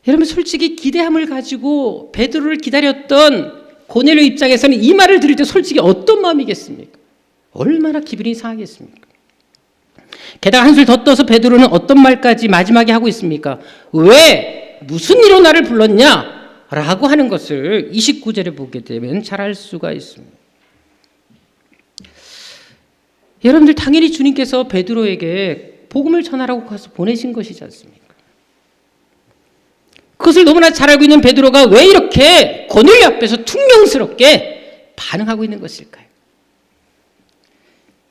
[SPEAKER 4] 여러분, 솔직히 기대함을 가지고 베드로를 기다렸던 고넬료 입장에서는 이 말을 들을 때 솔직히 어떤 마음이겠습니까? 얼마나 기분이 상하겠습니까? 게다가 한술 더 떠서 베드로는 어떤 말까지 마지막에 하고 있습니까? 왜 무슨 일로 나를 불렀냐? 라고 하는 것을 29절에 보게 되면 잘 알 수가 있습니다. 여러분들, 당연히 주님께서 베드로에게 복음을 전하라고 가서 보내신 것이지 않습니까? 그것을 너무나 잘 알고 있는 베드로가 왜 이렇게 고넬료 앞에서 퉁명스럽게 반응하고 있는 것일까요?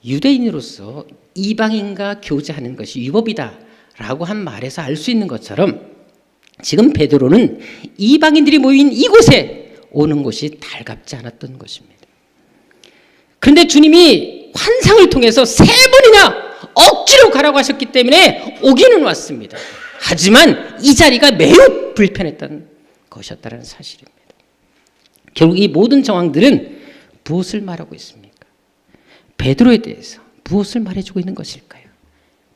[SPEAKER 4] 유대인으로서 이방인과 교제하는 것이 위법이다 라고 한 말에서 알 수 있는 것처럼 지금 베드로는 이방인들이 모인 이곳에 오는 것이 달갑지 않았던 것입니다. 그런데 주님이 환상을 통해서 3번이나 억지로 가라고 하셨기 때문에 오기는 왔습니다. 하지만 이 자리가 매우 불편했던 것이었다는 사실입니다. 결국 이 모든 정황들은 무엇을 말하고 있습니까? 베드로에 대해서 무엇을 말해주고 있는 것일까요?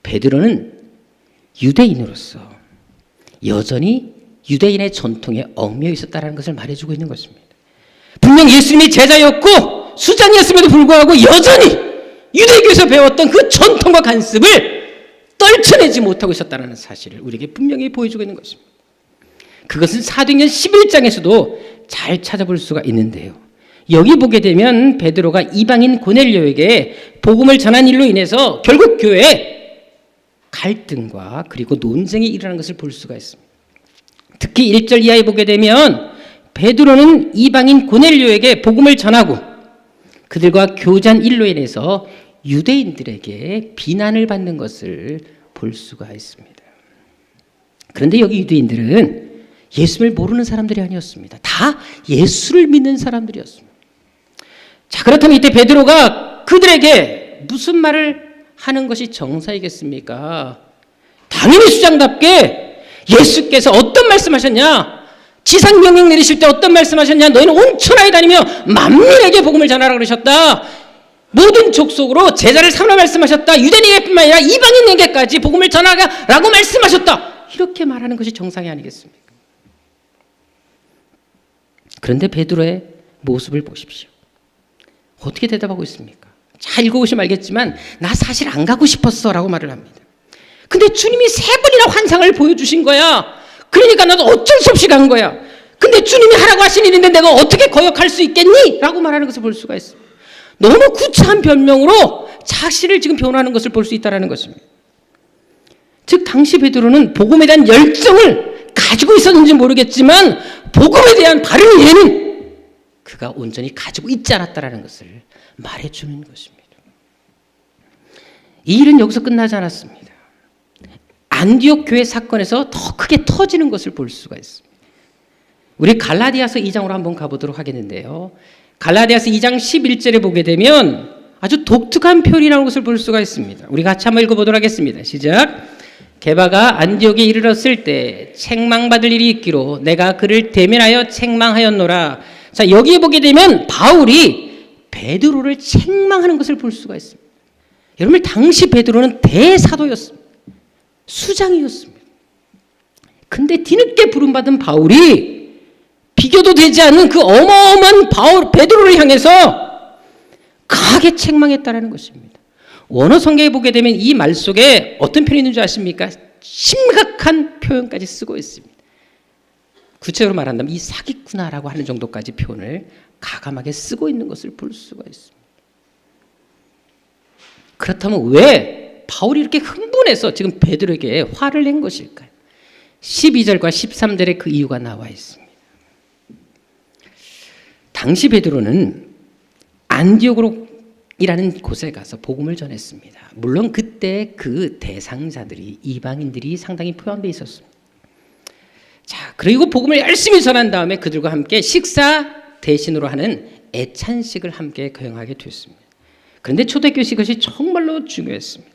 [SPEAKER 4] 베드로는 유대인으로서 여전히 유대인의 전통에 얽매여 있었다는 것을 말해주고 있는 것입니다. 분명 예수님이 제자였고 수장이었음에도 불구하고 여전히 유대교에서 배웠던 그 전통과 관습을 떨쳐내지 못하고 있었다는 사실을 우리에게 분명히 보여주고 있는 것입니다. 그것은 사도행전 11장에서도 잘 찾아볼 수가 있는데요. 여기 보게 되면 베드로가 이방인 고넬료에게 복음을 전한 일로 인해서 결국 교회에 갈등과 그리고 논쟁이 일어나는 것을 볼 수가 있습니다. 특히 1절 이하에 보게 되면 베드로는 이방인 고넬료에게 복음을 전하고 그들과 교제한 일로 인해서 유대인들에게 비난을 받는 것을 볼 수가 있습니다. 그런데 여기 유대인들은 예수를 모르는 사람들이 아니었습니다. 다 예수를 믿는 사람들이었습니다. 자, 그렇다면 이때 베드로가 그들에게 무슨 말을 하는 것이 정사이겠습니까? 당연히 수장답게 예수께서 어떤 말씀하셨냐? 지상 명령 내리실 때 어떤 말씀하셨냐? 너희는 온 천하에 다니며 만민에게 복음을 전하라 그러셨다. 모든 족속으로 제자를 삼으라 말씀하셨다. 유대인에게뿐만 아니라 이방인에게까지 복음을 전하라고 말씀하셨다. 이렇게 말하는 것이 정상이 아니겠습니까? 그런데 베드로의 모습을 보십시오. 어떻게 대답하고 있습니까? 잘 읽어보시면 알겠지만 나 사실 안 가고 싶었어 라고 말을 합니다. 근데 주님이 3번이나 환상을 보여주신 거야. 그러니까 나도 어쩔 수 없이 간 거야. 근데 주님이 하라고 하신 일인데 내가 어떻게 거역할 수 있겠니? 라고 말하는 것을 볼 수가 있습니다. 너무 구차한 변명으로 자신을 지금 변호하는 것을 볼 수 있다는 것입니다. 즉 당시 베드로는 복음에 대한 열정을 가지고 있었는지 모르겠지만 복음에 대한 바른 이해는 그가 온전히 가지고 있지 않았다는 것을 말해주는 것입니다. 이 일은 여기서 끝나지 않았습니다. 안디옥 교회 사건에서 더 크게 터지는 것을 볼 수가 있습니다. 우리 갈라디아서 2장으로 한번 가보도록 하겠는데요. 갈라디아서 2장 11절에 보게 되면 아주 독특한 표현이 나오는 것을 볼 수가 있습니다. 우리 같이 한번 읽어보도록 하겠습니다. 시작. 게바가 안디옥에 이르렀을 때 책망받을 일이 있기로 내가 그를 대면하여 책망하였노라. 자, 여기에 보게 되면 바울이 베드로를 책망하는 것을 볼 수가 있습니다. 여러분, 당시 베드로는 대사도였습니다. 수장이었습니다. 근데 뒤늦게 부름받은 바울이 비교도 되지 않는 그 어마어마한 베드로를 향해서 강하게 책망했다는 것입니다. 원어 성경에 보게 되면 이 말 속에 어떤 표현이 있는 줄 아십니까? 심각한 표현까지 쓰고 있습니다. 구체적으로 말한다면 이 사기꾼아라고 하는 정도까지 표현을 가감하게 쓰고 있는 것을 볼 수가 있습니다. 그렇다면 왜 바울이 이렇게 흥분해서 지금 베드로에게 화를 낸 것일까요? 12절과 13절에 그 이유가 나와 있습니다. 당시 베드로는 안디옥이라는 곳에 가서 복음을 전했습니다. 물론 그때 그 대상자들이 이방인들이 상당히 포함되어 있었습니다. 자, 그리고 복음을 열심히 전한 다음에 그들과 함께 식사 대신으로 하는 애찬식을 함께 거행하게 됐습니다. 그런데 초대교회 이것이 정말로 중요했습니다.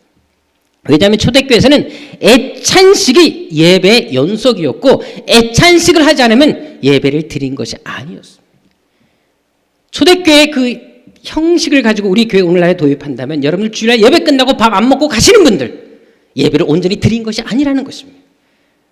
[SPEAKER 4] 왜냐하면 초대교회에서는 애찬식이 예배 연속이었고 애찬식을 하지 않으면 예배를 드린 것이 아니었습니다. 초대교회의 그 형식을 가지고 우리 교회 오늘날에 도입한다면 여러분들 주일날 예배 끝나고 밥 안 먹고 가시는 분들 예배를 온전히 드린 것이 아니라는 것입니다.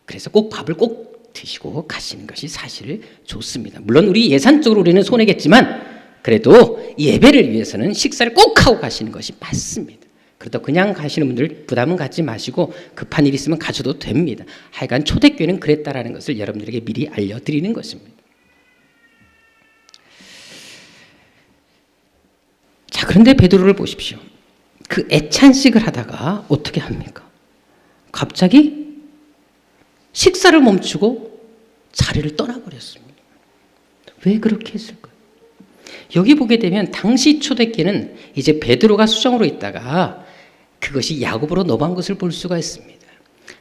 [SPEAKER 4] 그래서 꼭 밥을 꼭 드시고 가시는 것이 사실 좋습니다. 물론 우리 예산적으로 우리는 손해겠지만 그래도 예배를 위해서는 식사를 꼭 하고 가시는 것이 맞습니다. 그렇다고 그냥 가시는 분들 부담은 갖지 마시고 급한 일 있으면 가셔도 됩니다. 하여간 초대교회는 그랬다라는 것을 여러분들에게 미리 알려드리는 것입니다. 자, 그런데 베드로를 보십시오. 그 애찬식을 하다가 어떻게 합니까? 갑자기 식사를 멈추고 자리를 떠나버렸습니다. 왜 그렇게 했을까요? 여기 보게 되면 당시 초대교회는 이제 베드로가 수정으로 있다가 그것이 야고보로 넘어간 것을 볼 수가 있습니다.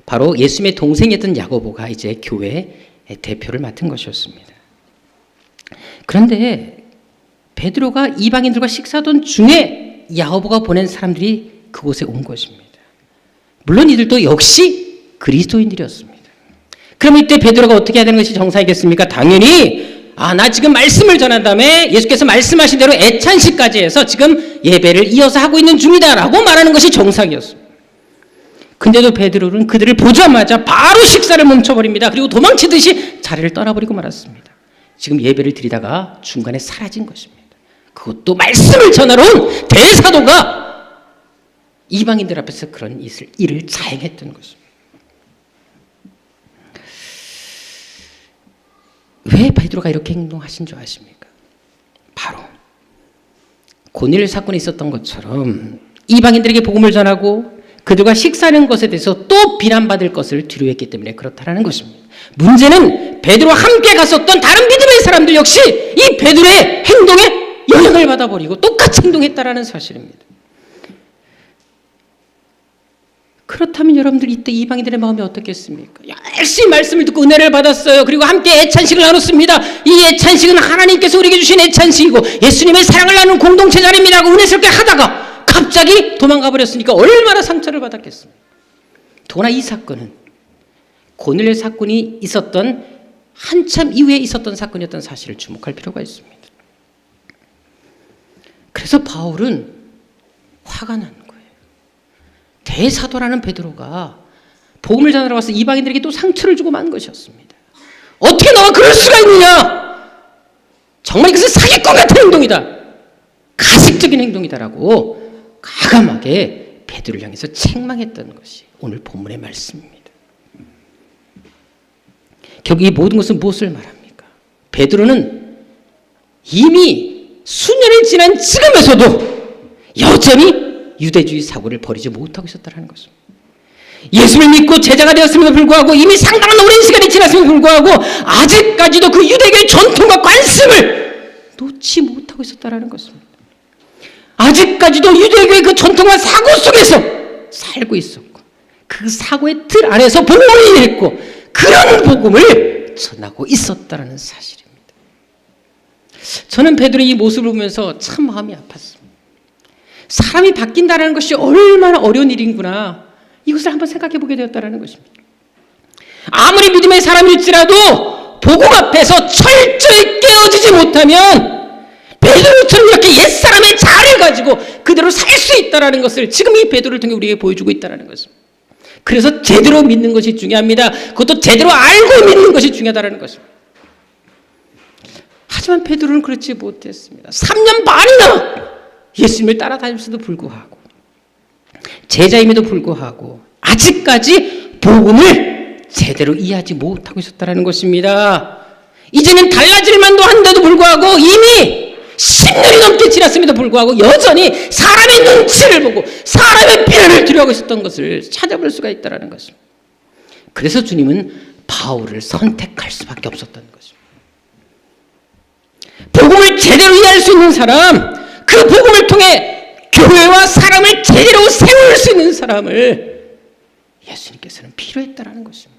[SPEAKER 4] 바로 예수님의 동생이었던 야고보가 이제 교회의 대표를 맡은 것이었습니다. 그런데 베드로가 이방인들과 식사하던 중에 야고보가 보낸 사람들이 그곳에 온 것입니다. 물론 이들도 역시 그리스도인들이었습니다. 그럼 이때 베드로가 어떻게 해야 되는 것이 정상이겠습니까? 당연히 나 지금 말씀을 전한 다음에 예수께서 말씀하신 대로 애찬식까지 해서 지금 예배를 이어서 하고 있는 중이다라고 말하는 것이 정상이었습니다. 근데도 베드로는 그들을 보자마자 바로 식사를 멈춰버립니다. 그리고 도망치듯이 자리를 떠나버리고 말았습니다. 지금 예배를 드리다가 중간에 사라진 것입니다. 그것도 말씀을 전하러 온 대사도가 이방인들 앞에서 그런 일을 자행했던 것입니다. 왜 베드로가 이렇게 행동하신 줄 아십니까? 바로 고넬료 사건이 있었던 것처럼 이방인들에게 복음을 전하고 그들과 식사하는 것에 대해서 또 비난받을 것을 두려워했기 때문에 그렇다라는 것입니다. 문제는 베드로와 함께 갔었던 다른 믿음의 사람들 역시 이 베드로의 행동에 영향을 받아버리고 똑같이 행동했다라는 사실입니다. 그렇다면 여러분들 이때 이방인들의 마음이 어떻겠습니까? 열심히 말씀을 듣고 은혜를 받았어요. 그리고 함께 애찬식을 나눴습니다. 이 애찬식은 하나님께서 우리에게 주신 애찬식이고 예수님의 사랑을 나누는 공동체 자리입니다 하고 은혜스럽게 하다가 갑자기 도망가 버렸으니까 얼마나 상처를 받았겠습니까? 더구나 이 사건은 고넬료 사건이 있었던 한참 이후에 있었던 사건이었던 사실을 주목할 필요가 있습니다. 그래서 바울은 화가 난 거예요. 대사도라는 베드로가 복음을 전하러 와서 이방인들에게 또 상처를 주고 만 것이었습니다. 어떻게 너가 그럴 수가 있느냐? 정말 이것은 사기꾼 같은 행동이다. 가식적인 행동이다라고 가감하게 베드로를 향해서 책망했던 것이 오늘 본문의 말씀입니다. 결국 이 모든 것은 무엇을 말합니까? 베드로는 이미 수년이 지난 지금에서도 여전히 유대주의 사고를 버리지 못하고 있었다는 것입니다. 예수를 믿고 제자가 되었음에도 불구하고 이미 상당한 오랜 시간이 지났음에도 불구하고 아직까지도 그 유대교의 전통과 관습을 놓지 못하고 있었다는 것입니다. 아직까지도 유대교의 그 전통과 사고 속에서 살고 있었고 그 사고의 틀 안에서 복음을 이해했고 그런 복음을 전하고 있었다는 사실입니다. 저는 베드로의 이 모습을 보면서 참 마음이 아팠습니다. 사람이 바뀐다는 것이 얼마나 어려운 일인구나 이것을 한번 생각해 보게 되었다는 것입니다. 아무리 믿음의 사람일지라도 복음 앞에서 철저히 깨어지지 못하면 베드로처럼 이렇게 옛사람의 자아를 가지고 그대로 살 수 있다는 것을 지금 이 베드로를 통해 우리에게 보여주고 있다는 것입니다. 그래서 제대로 믿는 것이 중요합니다. 그것도 제대로 알고 믿는 것이 중요하다는 것입니다. 하지만 베드로는 그렇지 못했습니다. 3년 반이나 예수님을 따라다니면서도 불구하고 제자임에도 불구하고 아직까지 복음을 제대로 이해하지 못하고 있었다는 것입니다. 이제는 달라질 만도 한데도 불구하고 이미 10년이 넘게 지났음에도 불구하고 여전히 사람의 눈치를 보고 사람의 비난을 두려워하고 있었던 것을 찾아볼 수가 있다는 것입니다. 그래서 주님은 바울을 선택할 수밖에 없었던 것입니다. 복음을 제대로 이해할 수 있는 사람, 그 복음을 통해 교회와 사람을 제대로 세울 수 있는 사람을 예수님께서는 필요했다는 것입니다.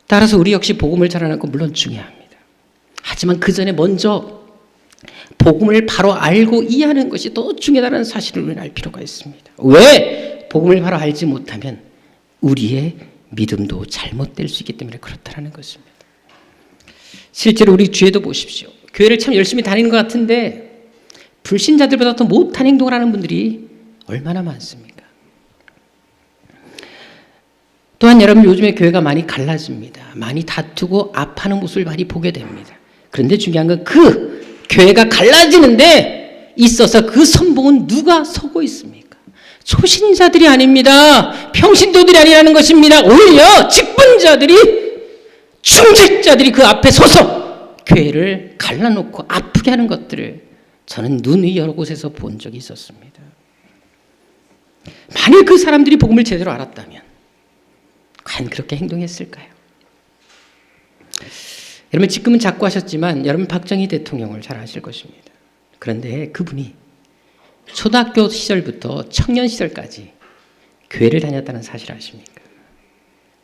[SPEAKER 4] 따라서 우리 역시 복음을 전하는 건 물론 중요합니다. 하지만 그 전에 먼저 복음을 바로 알고 이해하는 것이 더 중요하다는 사실을 우리는 알 필요가 있습니다. 왜? 복음을 바로 알지 못하면 우리의 믿음도 잘못될 수 있기 때문에 그렇다는 것입니다. 실제로 우리 교회도 보십시오. 교회를 참 열심히 다니는 것 같은데 불신자들보다 더 못한 행동을 하는 분들이 얼마나 많습니까? 또한 여러분, 요즘에 교회가 많이 갈라집니다. 많이 다투고 아파하는 모습을 많이 보게 됩니다. 그런데 중요한 건 그 교회가 갈라지는데 있어서 그 선봉은 누가 서고 있습니까? 초신자들이 아닙니다. 평신도들이 아니라는 것입니다. 오히려 직분자들이, 충직자들이 그 앞에 서서 교회를 갈라놓고 아프게 하는 것들을 저는 눈이 여러 곳에서 본 적이 있었습니다. 만일 그 사람들이 복음을 제대로 알았다면 과연 그렇게 행동했을까요? 여러분, 지금은 자꾸 하셨지만 여러분 박정희 대통령을 잘 아실 것입니다. 그런데 그분이 초등학교 시절부터 청년 시절까지 교회를 다녔다는 사실 아십니까?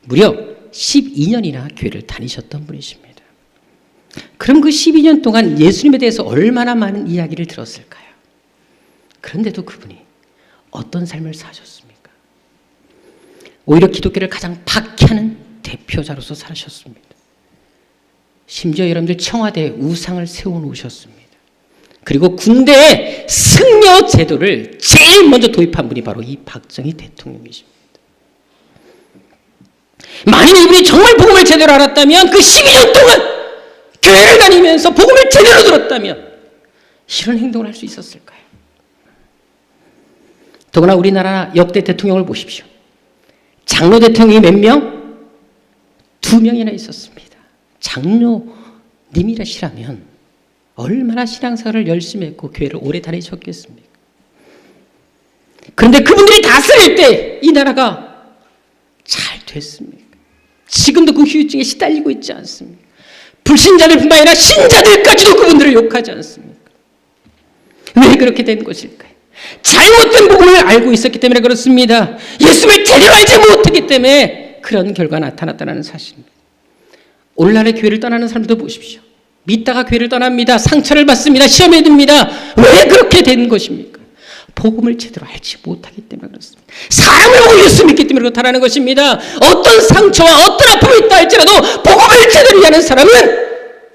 [SPEAKER 4] 무려 12년이나 교회를 다니셨던 분이십니다. 그럼 그 12년 동안 예수님에 대해서 얼마나 많은 이야기를 들었을까요? 그런데도 그분이 어떤 삶을 사셨습니까? 오히려 기독교를 가장 박해하는 대표자로서 사셨습니다. 심지어 여러분들 청와대에 우상을 세워놓으셨습니다. 그리고 군대에 승려 제도를 제일 먼저 도입한 분이 바로 이 박정희 대통령이십니다. 만일 이분이 정말 복음을 제대로 알았다면 그 12년 동안 교회를 다니면서 복음을 제대로 들었다면 이런 행동을 할 수 있었을까요? 더구나 우리나라 역대 대통령을 보십시오. 장로 대통령이 몇 명? 2명이나 있었습니다. 장로님이라시라면 얼마나 신앙생활을 열심히 했고 교회를 오래 다니셨겠습니까? 그런데 그분들이 다스릴 때 이 나라가 잘 됐습니까? 지금도 그 후유증에 시달리고 있지 않습니까? 불신자들뿐만 아니라 신자들까지도 그분들을 욕하지 않습니까? 왜 그렇게 된 것일까요? 잘못된 복음을 알고 있었기 때문에 그렇습니다. 예수를 제대로 알지 못했기 때문에 그런 결과가 나타났다는 사실입니다. 오늘날의 교회를 떠나는 사람들도 보십시오. 믿다가 교회를 떠납니다. 상처를 받습니다. 시험에 듭니다. 왜 그렇게 된 것입니까? 복음을 제대로 알지 못하기 때문에 그렇습니다. 사람을 보고 예수 믿기 때문에 그렇다는 것입니다. 어떤 상처와 어떤 아픔이 있다 할지라도 복음을 제대로 이해하는 사람은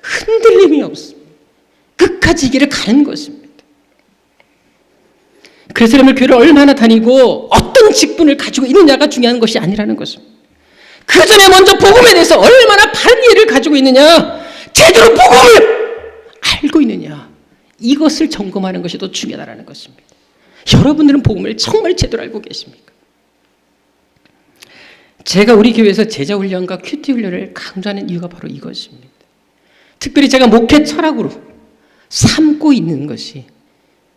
[SPEAKER 4] 흔들림이 없습니다. 끝까지 이 길을 가는 것입니다. 그래서 여러분, 교회를 얼마나 다니고 어떤 직분을 가지고 있느냐가 중요한 것이 아니라는 것입니다. 그 전에 먼저 복음에 대해서 얼마나 바른 이해를 가지고 있느냐, 제대로 복음을 알고 있느냐, 이것을 점검하는 것이 더 중요하다는 것입니다. 여러분들은 복음을 정말 제대로 알고 계십니까? 제가 우리 교회에서 제자훈련과 큐티 훈련을 강조하는 이유가 바로 이것입니다. 특별히 제가 목회 철학으로 삼고 있는 것이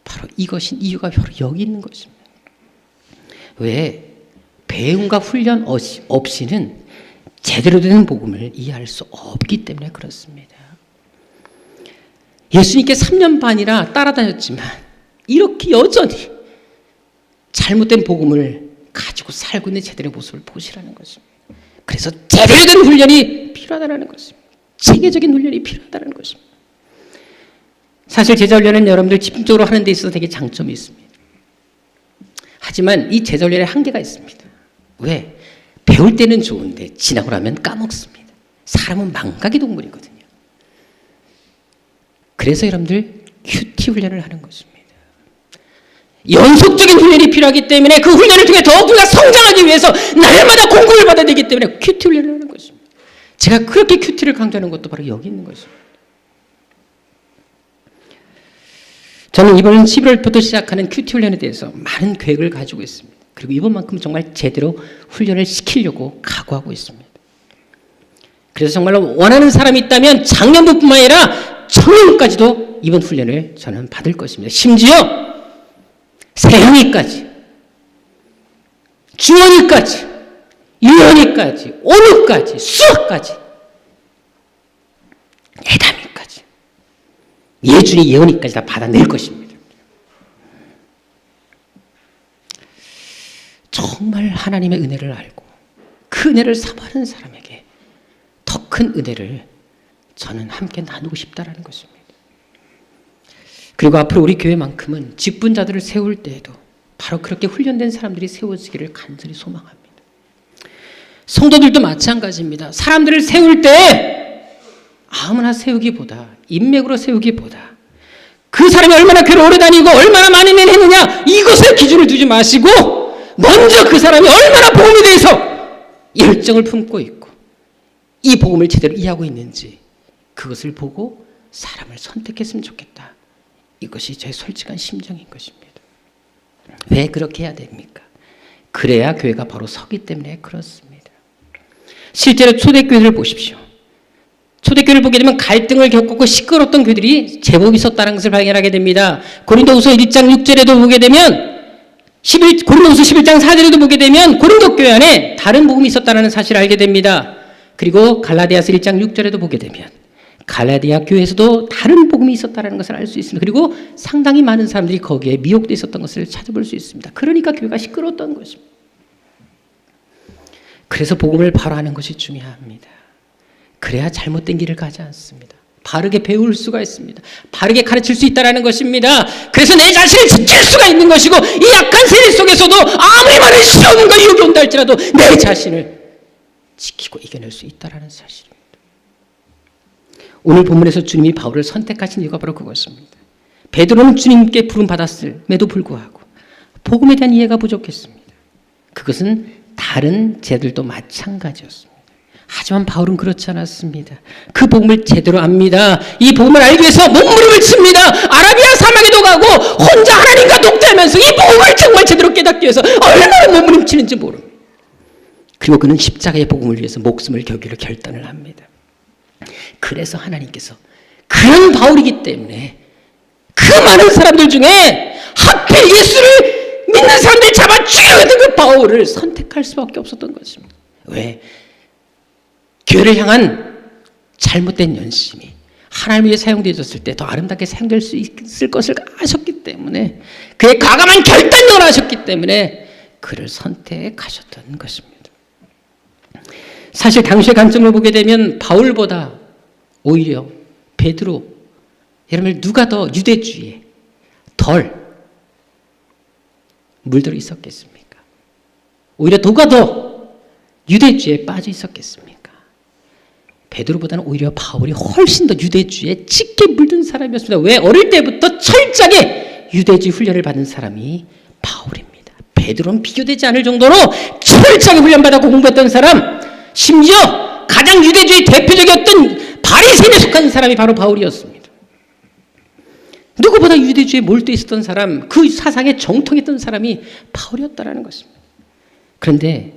[SPEAKER 4] 바로 이것인 이유가 바로 여기 있는 것입니다. 왜? 배움과 훈련 없이는 제대로 된 복음을 이해할 수 없기 때문에 그렇습니다. 예수님께 3년 반이나 따라다녔지만 이렇게 여전히 잘못된 복음을 가지고 살고 있는 제대로 모습을 보시라는 것입니다. 그래서 제대로 된 훈련이 필요하다는 것입니다. 체계적인 훈련이 필요하다는 것입니다. 사실 제자훈련은 여러분들 집중적으로 하는 데 있어서 되게 장점이 있습니다. 하지만 이 제자훈련에 한계가 있습니다. 왜? 배울 때는 좋은데 지나고 나면 까먹습니다. 사람은 망각의 동물이거든요. 그래서 여러분들 큐티 훈련을 하는 것입니다. 연속적인 훈련이 필요하기 때문에 그 훈련을 통해 더욱 우리가 성장하기 위해서 날마다 공부를 받아야 되기 때문에 큐티 훈련을 하는 것입니다. 제가 그렇게 큐티를 강조하는 것도 바로 여기 있는 것입니다. 저는 이번 11월부터 시작하는 큐티 훈련에 대해서 많은 계획을 가지고 있습니다. 그리고 이번만큼 정말 제대로 훈련을 시키려고 각오하고 있습니다. 그래서 그래서 정말로 원하는 사람이 있다면 장년부뿐만 아니라 청년까지도 이번 훈련을 저는 받을 것입니다. 심지어 세형이까지, 중원이까지, 유언이까지, 오류까지, 수학까지, 예담이까지, 예준이, 예언이까지 다 받아낼 것입니다. 정말 하나님의 은혜를 알고 그 은혜를 사모하는 사람에게 더 큰 은혜를 저는 함께 나누고 싶다라는 것입니다. 그리고 앞으로 우리 교회만큼은 직분자들을 세울 때에도 바로 그렇게 훈련된 사람들이 세워지기를 간절히 소망합니다. 성도들도 마찬가지입니다. 사람들을 세울 때 아무나 세우기보다, 인맥으로 세우기보다 그 사람이 얼마나 교회를 오래 다니고 얼마나 많은 일을 했느냐, 이것에 기준을 두지 마시고 먼저 그 사람이 얼마나 복음에 대해서 열정을 품고 있고 이 복음을 제대로 이해하고 있는지 그것을 보고 사람을 선택했으면 좋겠다. 이것이 제 솔직한 심정인 것입니다. 왜 그렇게 해야 됩니까? 그래야 교회가 바로 서기 때문에 그렇습니다. 실제로 초대교회를 보십시오. 초대교회를 보게 되면 갈등을 겪고 시끄러웠던 교회들이 제법 있었다는 것을 발견하게 됩니다. 고린도후서 1장 6절에도 보게 되면 고린도후서 11장 4절에도 보게 되면 고린도 교회 안에 다른 복음이 있었다는 사실을 알게 됩니다. 그리고 갈라디아서 1장 6절에도 보게 되면 갈라디아 교회에서도 다른 복음이 있었다는 것을 알 수 있습니다. 그리고 상당히 많은 사람들이 거기에 미혹되어 있었던 것을 찾아볼 수 있습니다. 그러니까 교회가 시끄러웠던 것입니다. 그래서 복음을 바로 하는 것이 중요합니다. 그래야 잘못된 길을 가지 않습니다. 바르게 배울 수가 있습니다. 바르게 가르칠 수 있다는 것입니다. 그래서 내 자신을 지킬 수가 있는 것이고 이 약한 세대 속에서도 아무리 많은 시험과 유혹이 온다 할지라도 내 자신을 지키고 이겨낼 수 있다는 사실입니다. 오늘 본문에서 주님이 바울을 선택하신 이유가 바로 그것입니다. 베드로는 주님께 부름받았음에도 불구하고 복음에 대한 이해가 부족했습니다. 그것은 다른 제들도 마찬가지였습니다. 하지만 바울은 그렇지 않았습니다. 그 복음을 제대로 압니다. 이 복음을 알기 위해서 몸부림을 칩니다. 아라비아 사막에도 가고 혼자 하나님과 독대하면서 이 복음을 정말 제대로 깨닫기 위해서 얼마나 몸부림치는지 모릅니다. 그리고 그는 십자가의 복음을 위해서 목숨을 겨기로 결단을 합니다. 그래서 하나님께서 그런 바울이기 때문에 그 많은 사람들 중에 하필 예수를 믿는 사람들이 잡아 죽여야 그 바울을 선택할 수밖에 없었던 것입니다. 왜? 교회를 향한 잘못된 연심이 하나님 위해 사용되어졌을 때 더 아름답게 사용될 수 있을 것을 아셨기 때문에 그의 과감한 결단력을 아셨기 때문에 그를 선택하셨던 것입니다. 사실 당시의 관점으로 보게 되면 바울보다 오히려 베드로, 여러분 누가 더 유대주의에 덜 물들어 있었겠습니까? 오히려 누가 더 유대주의에 빠져 있었겠습니까? 베드로보다는 오히려 바울이 훨씬 더 유대주의에 짙게 물든 사람이었습니다. 왜? 어릴 때부터 철저하게 유대주의 훈련을 받은 사람이 바울입니다. 베드로는 비교되지 않을 정도로 철저하게 훈련받았고 공부했던 사람, 심지어 가장 유대주의 대표적이었던 바리새인에 속한 사람이 바로 바울이었습니다. 누구보다 유대주의에 몰두해 있었던 사람, 그 사상에 정통했던 사람이 바울이었다라는 것입니다. 그런데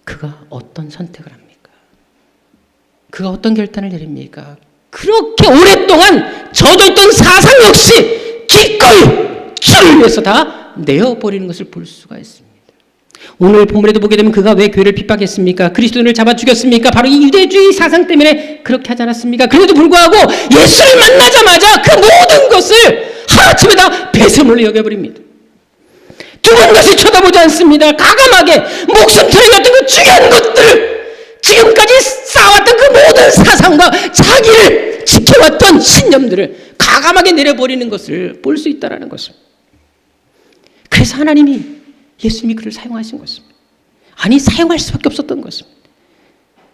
[SPEAKER 4] 그가 어떤 선택을 합니까? 그가 어떤 결단을 내립니까? 그렇게 오랫동안 젖어있던 사상 역시 기꺼이 주를 위해서 다 내어버리는 것을 볼 수가 있습니다. 오늘 본문에도 보게 되면 그가 왜 교회를 핍박했습니까? 그리스도인을 잡아 죽였습니까? 바로 이 유대주의 사상 때문에 그렇게 하지 않았습니까? 그래도 불구하고 예수를 만나자마자 그 모든 것을 하루아침에 다 배설물로 여겨버립니다. 두 번 다시 쳐다보지 않습니다. 과감하게 목숨 털렸던 그 중요한 것들, 지금까지 쌓아왔던 그 모든 사상과 자기를 지켜왔던 신념들을 과감하게 내려버리는 것을 볼 수 있다는 것입니다. 그래서 예수님이 그를 사용하신 것입니다. 아니, 사용할 수밖에 없었던 것입니다.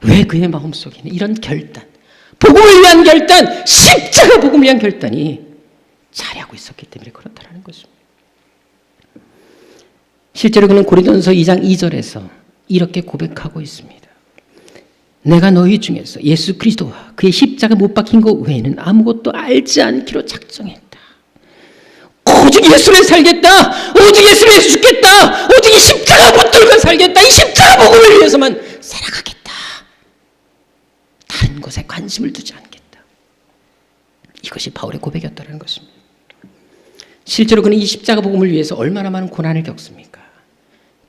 [SPEAKER 4] 왜? 그의 마음속에는 이런 결단, 복음을 위한 결단, 십자가 복음을 위한 결단이 자리하고 있었기 때문에 그렇다는 것입니다. 실제로 그는 고린도전서 2장 2절에서 이렇게 고백하고 있습니다. 내가 너희 중에서 예수 그리스도와 그의 십자가 못 박힌 것 외에는 아무것도 알지 않기로 작정했다. 오직 예수를 살겠다. 오직 예수를 위해서 죽겠다. 오직 이 십자가 붙들고 살겠다. 이 십자가 복음을 위해서만 살아가겠다. 관심을 두지 않겠다. 이것이 바울의 고백이었다는 것입니다. 실제로 그는 이 십자가 복음을 위해서 얼마나 많은 고난을 겪습니까?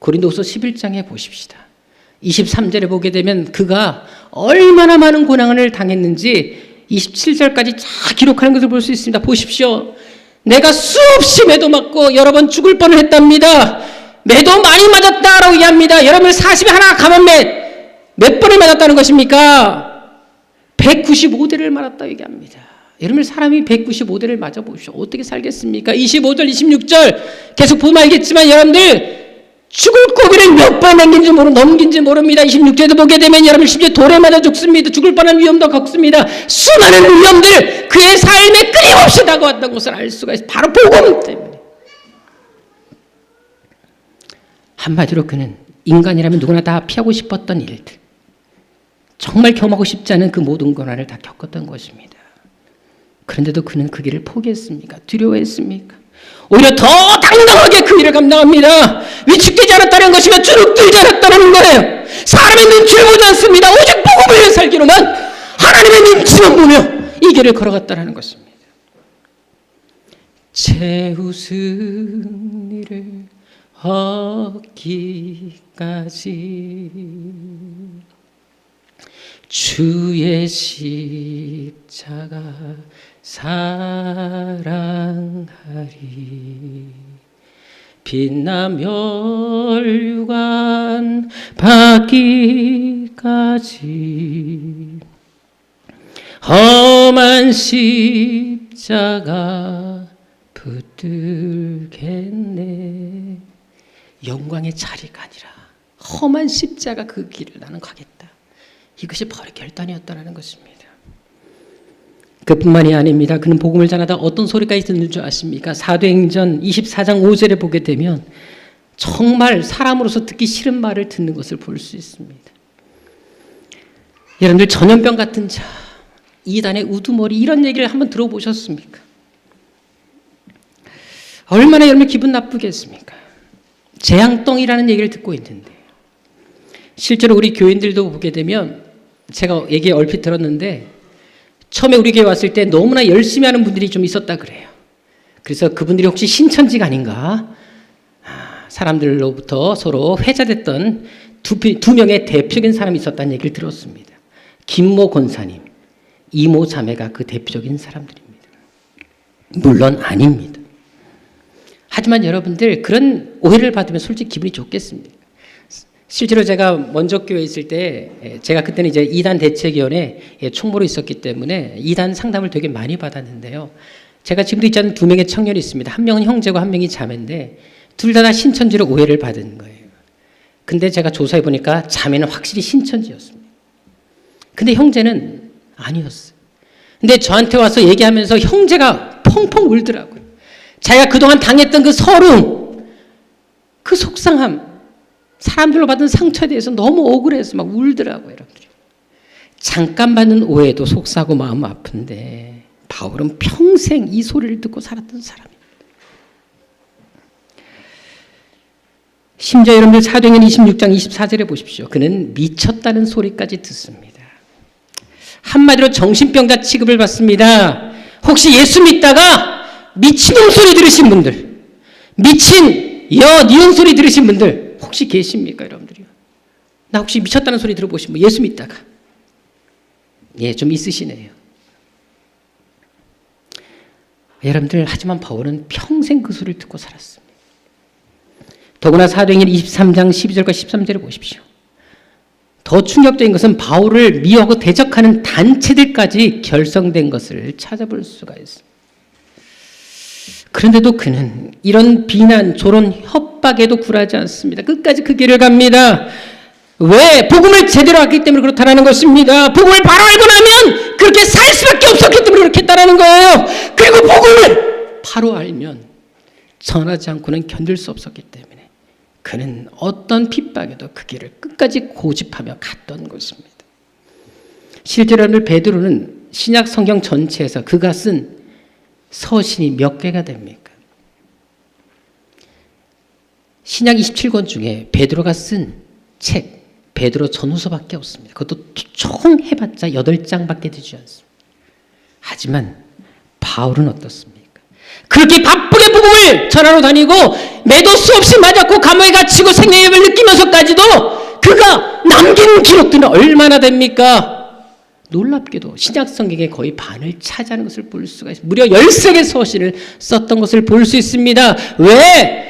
[SPEAKER 4] 고린도후서 11장에 보십시다. 23절에 보게 되면 그가 얼마나 많은 고난을 당했는지 27절까지 쫙 기록하는 것을 볼 수 있습니다. 보십시오. 내가 수없이 매도 맞고 여러 번 죽을 뻔을 했답니다. 매도 많이 맞았다라고 얘기합니다. 여러분 40에 하나 가면 몇 번을 맞았다는 것입니까? 195대를 맞았다 얘기합니다. 여러분 사람이 195대를 맞아보십시오. 어떻게 살겠습니까? 25절 26절 계속 보면 알겠지만 여러분들 죽을 고비를 몇 번 넘긴지 모릅니다. 26절에도 보게 되면 여러분 심지어 돌에 맞아 죽습니다. 죽을 뻔한 위험도 겪습니다. 수많은 위험들 그의 삶에 끊임없이 다가왔던 것을 알 수가 있어요. 바로 복음 때문에. 한마디로 그는 인간이라면 누구나 다 피하고 싶었던 일들, 정말 경험하고 싶지 않은 그 모든 고난을 다 겪었던 것입니다. 그런데도 그는 그 길을 포기했습니까? 두려워했습니까? 오히려 더 당당하게 그 일을 감당합니다. 위축되지 않았다는 것이면 주눅들지 않았다는 거예요. 사람의 눈치를 보지 않습니다. 오직 복음을 위해 살기로만 하나님의 눈치만 보며 이 길을 걸어갔다는 것입니다. 채우신 이를 얻기까지 주의 십자가 사랑하리. 빛나며 멸류관 받기까지 험한 십자가 붙들겠네. 영광의 자리가 아니라 험한 십자가 그 길을 나는 가겠다. 이것이 바로 결단이었다는 것입니다. 그뿐만이 아닙니다. 그는 복음을 전하다 어떤 소리까지 듣는 줄 아십니까? 사도행전 24장 5절에 보게 되면 정말 사람으로서 듣기 싫은 말을 듣는 것을 볼 수 있습니다. 여러분들 전염병 같은 자, 이단의 우두머리 이런 얘기를 한번 들어보셨습니까? 얼마나 여러분 기분 나쁘겠습니까? 재앙덩이라는 얘기를 듣고 있는데 실제로 우리 교인들도 보게 되면 제가 얘기 얼핏 들었는데 처음에 우리 교회 왔을 때 너무나 열심히 하는 분들이 좀 있었다 그래요. 그래서 그분들이 혹시 신천지가 아닌가? 사람들로부터 서로 회자됐던 두 명의 대표적인 사람이 있었다는 얘기를 들었습니다. 김모 권사님, 이모 자매가 그 대표적인 사람들입니다. 물론 아닙니다. 하지만 여러분들 그런 오해를 받으면 솔직히 기분이 좋겠습니다. 실제로 제가 먼저 교회에 있을 때 제가 그때는 이제 이단 대책위원회 총무로 있었기 때문에 이단 상담을 되게 많이 받았는데요. 제가 지금도 있지 않은 두 명의 청년이 있습니다. 한 명은 형제고 한 명이 자매인데 둘 다 신천지로 오해를 받은 거예요. 근데 제가 조사해 보니까 자매는 확실히 신천지였습니다. 근데 형제는 아니었어요. 근데 저한테 와서 얘기하면서 형제가 펑펑 울더라고요. 자기가 그동안 당했던 그 서름, 그 속상함, 사람들로 받은 상처에 대해서 너무 억울해서 막 울더라고요. 여러분들이. 잠깐 받는 오해도 속상하고 마음 아픈데 바울은 평생 이 소리를 듣고 살았던 사람입니다. 심지어 여러분들 사도행전 26장 24절에 보십시오. 그는 미쳤다는 소리까지 듣습니다. 한마디로 정신병자 취급을 받습니다. 혹시 예수 믿다가 미친놈 소리 들으신 분들, 미친 니은 소리 들으신 분들 혹시 계십니까, 여러분들이요? 나 혹시 미쳤다는 소리 들어보신 분, 예수 믿다가? 예, 좀 있으시네요. 여러분들, 하지만 바울은 평생 그 소리를 듣고 살았습니다. 더구나 사도행전 23장 12절과 13절을 보십시오. 더 충격적인 것은 바울을 미워하고 대적하는 단체들까지 결성된 것을 찾아볼 수가 있습니다. 그런데도 그는 이런 비난, 조론, 협박에도 굴하지 않습니다. 끝까지 그 길을 갑니다. 왜? 복음을 제대로 알기 때문에 그렇다는 것입니다. 복음을 바로 알고 나면 그렇게 살 수밖에 없었기 때문에 그렇게 했다는 거예요. 그리고 복음을 바로 알면 전하지 않고는 견딜 수 없었기 때문에 그는 어떤 핍박에도 그 길을 끝까지 고집하며 갔던 것입니다. 실제로 오늘 베드로는 신약 성경 전체에서 그가 쓴 서신이 몇 개가 됩니까? 신약 27권 중에 베드로가 쓴 책 베드로 전후서밖에 없습니다. 그것도 총 해봤자 8장밖에 되지 않습니다. 하지만 바울은 어떻습니까? 그렇게 바쁘게 복음을 전하러 다니고 매도 수없이 맞았고 감옥에 갇히고 생명력을 느끼면서까지도 그가 남긴 기록들은 얼마나 됩니까? 놀랍게도 신약 성경의 거의 반을 차지하는 것을 볼 수가 있습니다. 무려 13개 서신을 썼던 것을 볼 수 있습니다. 왜?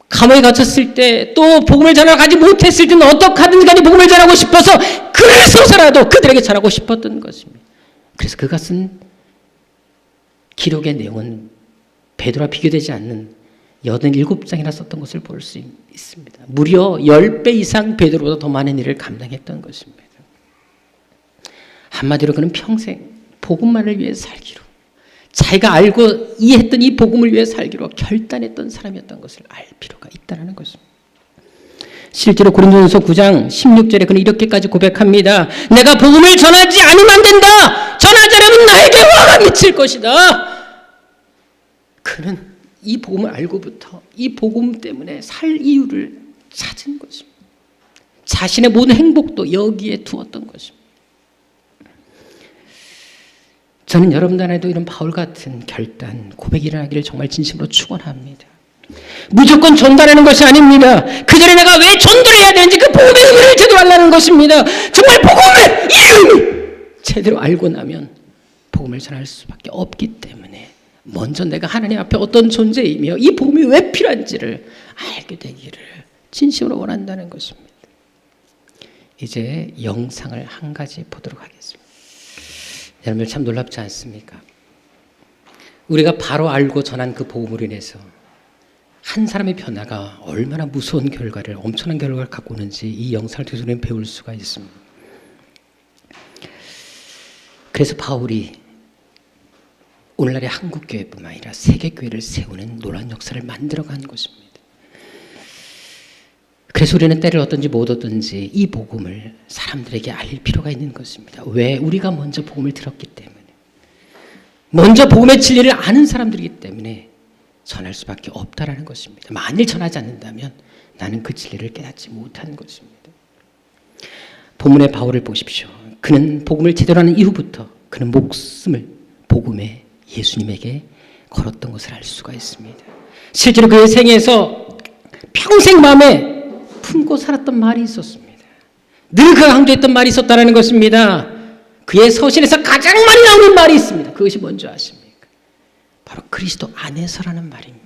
[SPEAKER 4] 감옥에 갇혔을 때 또 복음을 전하러 가지 못했을 때는 어떻게 하든지 간에 복음을 전하고 싶어서 글을 써서라도 그들에게 전하고 싶었던 것입니다. 그래서 그가 쓴 기록의 내용은 베드로와 비교되지 않는 87장이나 썼던 것을 볼 수 있습니다. 무려 10배 이상 베드로보다 더 많은 일을 감당했던 것입니다. 한마디로 그는 평생 복음만을 위해 살기로, 자기가 알고 이해했던 이 복음을 위해 살기로 결단했던 사람이었던 것을 알 필요가 있다는 것입니다. 실제로 고린도전서 9장 16절에 그는 이렇게까지 고백합니다. 내가 복음을 전하지 않으면 안 된다. 전하지 않으면 나에게 화가 미칠 것이다. 그는 이 복음을 알고부터 이 복음 때문에 살 이유를 찾은 것입니다. 자신의 모든 행복도 여기에 두었던 것입니다. 저는 여러분들 안에도 이런 바울 같은 결단, 고백이 일어나기를 정말 진심으로 축원합니다. 무조건 전달하는 것이 아닙니다. 그 전에 내가 왜 전도를 해야 되는지 그 복음의 의미를 제대로 알라는 것입니다. 정말 복음의 이름을 제대로 알고 나면 복음을 전할 수밖에 없기 때문에 먼저 내가 하나님 앞에 어떤 존재이며 이 복음이 왜 필요한지를 알게 되기를 진심으로 원한다는 것입니다. 이제 영상을 한 가지 보도록 하겠습니다. 여러분 참 놀랍지 않습니까? 우리가 바로 알고 전한 그 복음으로 인해서 한 사람의 변화가 얼마나 무서운 결과를, 엄청난 결과를 갖고 오는지 이 영상을 통해서 우리는 배울 수가 있습니다. 그래서 바울이 오늘날의 한국교회뿐만 아니라 세계교회를 세우는 놀라운 역사를 만들어간 것입니다. 그래서 우리는 때를 얻든지 못 얻든지 이 복음을 사람들에게 알릴 필요가 있는 것입니다. 왜? 우리가 먼저 복음을 들었기 때문에, 먼저 복음의 진리를 아는 사람들이기 때문에 전할 수밖에 없다라는 것입니다. 만일 전하지 않는다면 나는 그 진리를 깨닫지 못하는 것입니다. 본문의 바울을 보십시오. 그는 복음을 제대로 하는 이후부터 그는 목숨을 복음의 예수님에게 걸었던 것을 알 수가 있습니다. 실제로 그의 생애에서 평생 마음에 품고 살았던 말이 있었습니다. 늘 그가 강조했던 말이 있었다는 것입니다. 그의 서신에서 가장 많이 나오는 말이 있습니다. 그것이 뭔지 아십니까? 바로 그리스도 안에서라는 말입니다.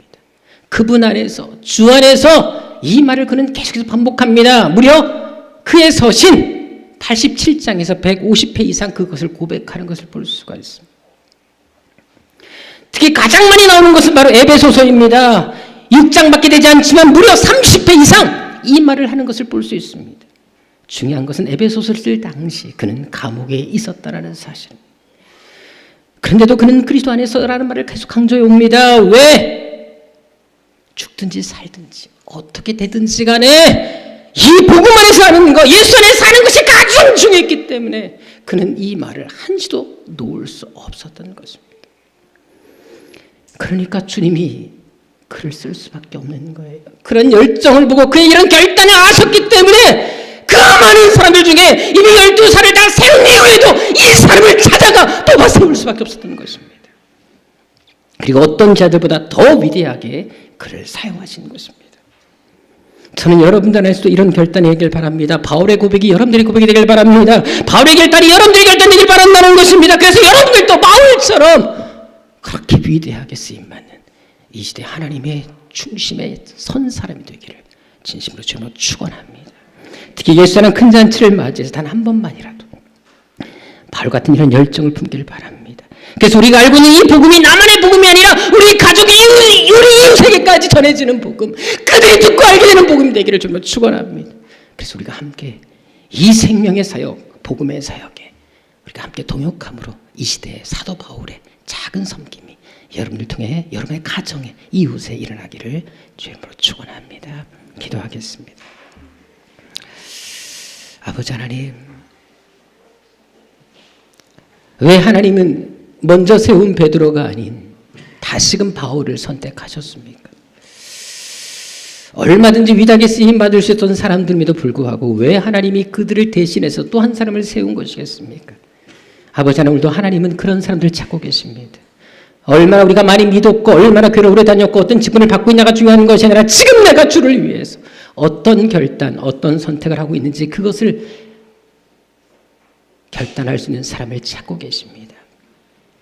[SPEAKER 4] 그분 안에서, 주 안에서 이 말을 그는 계속해서 반복합니다. 무려 그의 서신 87장에서 150회 이상 그것을 고백하는 것을 볼 수가 있습니다. 특히 가장 많이 나오는 것은 바로 에베소서입니다. 6장밖에 되지 않지만 무려 30회 이상 이 말을 하는 것을 볼 수 있습니다. 중요한 것은 에베소서를 쓸 당시 그는 감옥에 있었다는 사실. 그런데도 그는 그리스도 안에서라는 말을 계속 강조해 옵니다. 왜? 죽든지 살든지 어떻게 되든지 간에 이 복음 안에서 하는 것, 예수 안에서 사는 것이 가장 중요했기 때문에 그는 이 말을 한시도 놓을 수 없었던 것입니다. 그러니까 주님이 글을 쓸 수밖에 없는 거예요. 그런 열정을 보고 그의 이런 결단을 아셨기 때문에 그 많은 사람들 중에 이미 12살을 다 세운 이후에도 이 사람을 찾아가 뽑아 세울 수밖에 없었던 것입니다. 그리고 어떤 자들보다 더 위대하게 그를 사용하신 것입니다. 저는 여러분들 안에서도 이런 결단이 되길 바랍니다. 바울의 고백이 여러분들의 고백이 되길 바랍니다. 바울의 결단이 여러분들의 결단이 되길 바란다는 것입니다. 그래서 여러분들도 바울처럼 그렇게 위대하게 쓰임받는 이 시대 하나님의 중심에 선 사람이 되기를 진심으로 주님으로 축원합니다. 특히 예수라는 큰 잔치를 맞이해서 단 한 번만이라도 바울 같은 이런 열정을 품기를 바랍니다. 그래서 우리가 알고 있는 이 복음이 나만의 복음이 아니라 우리 가족이 우리 이웃에게까지 전해지는 복음, 그들이 듣고 알게 되는 복음이 되기를 주님으로 축원합니다. 그래서 우리가 함께 이 생명의 사역, 복음의 사역에 우리가 함께 동역함으로 이 시대의 사도 바울의 작은 섬김이 여러분들 통해 여러분의 가정에, 이웃에 일어나기를 주님으로 축원합니다. 기도하겠습니다. 아버지 하나님, 왜 하나님은 먼저 세운 베드로가 아닌 다시금 바울을 선택하셨습니까? 얼마든지 위대하게 쓰임 받을 수 있던 사람들임에도 불구하고 왜 하나님이 그들을 대신해서 또 한 사람을 세운 것이겠습니까? 아버지 하나님, 오늘도 하나님은 그런 사람들을 찾고 계십니다. 얼마나 우리가 많이 믿었고 얼마나 교회를 오래 다녔고 어떤 직분을 받고 있냐가 중요한 것이 아니라 지금 내가 주를 위해서 어떤 결단, 어떤 선택을 하고 있는지 그것을 결단할 수 있는 사람을 찾고 계십니다.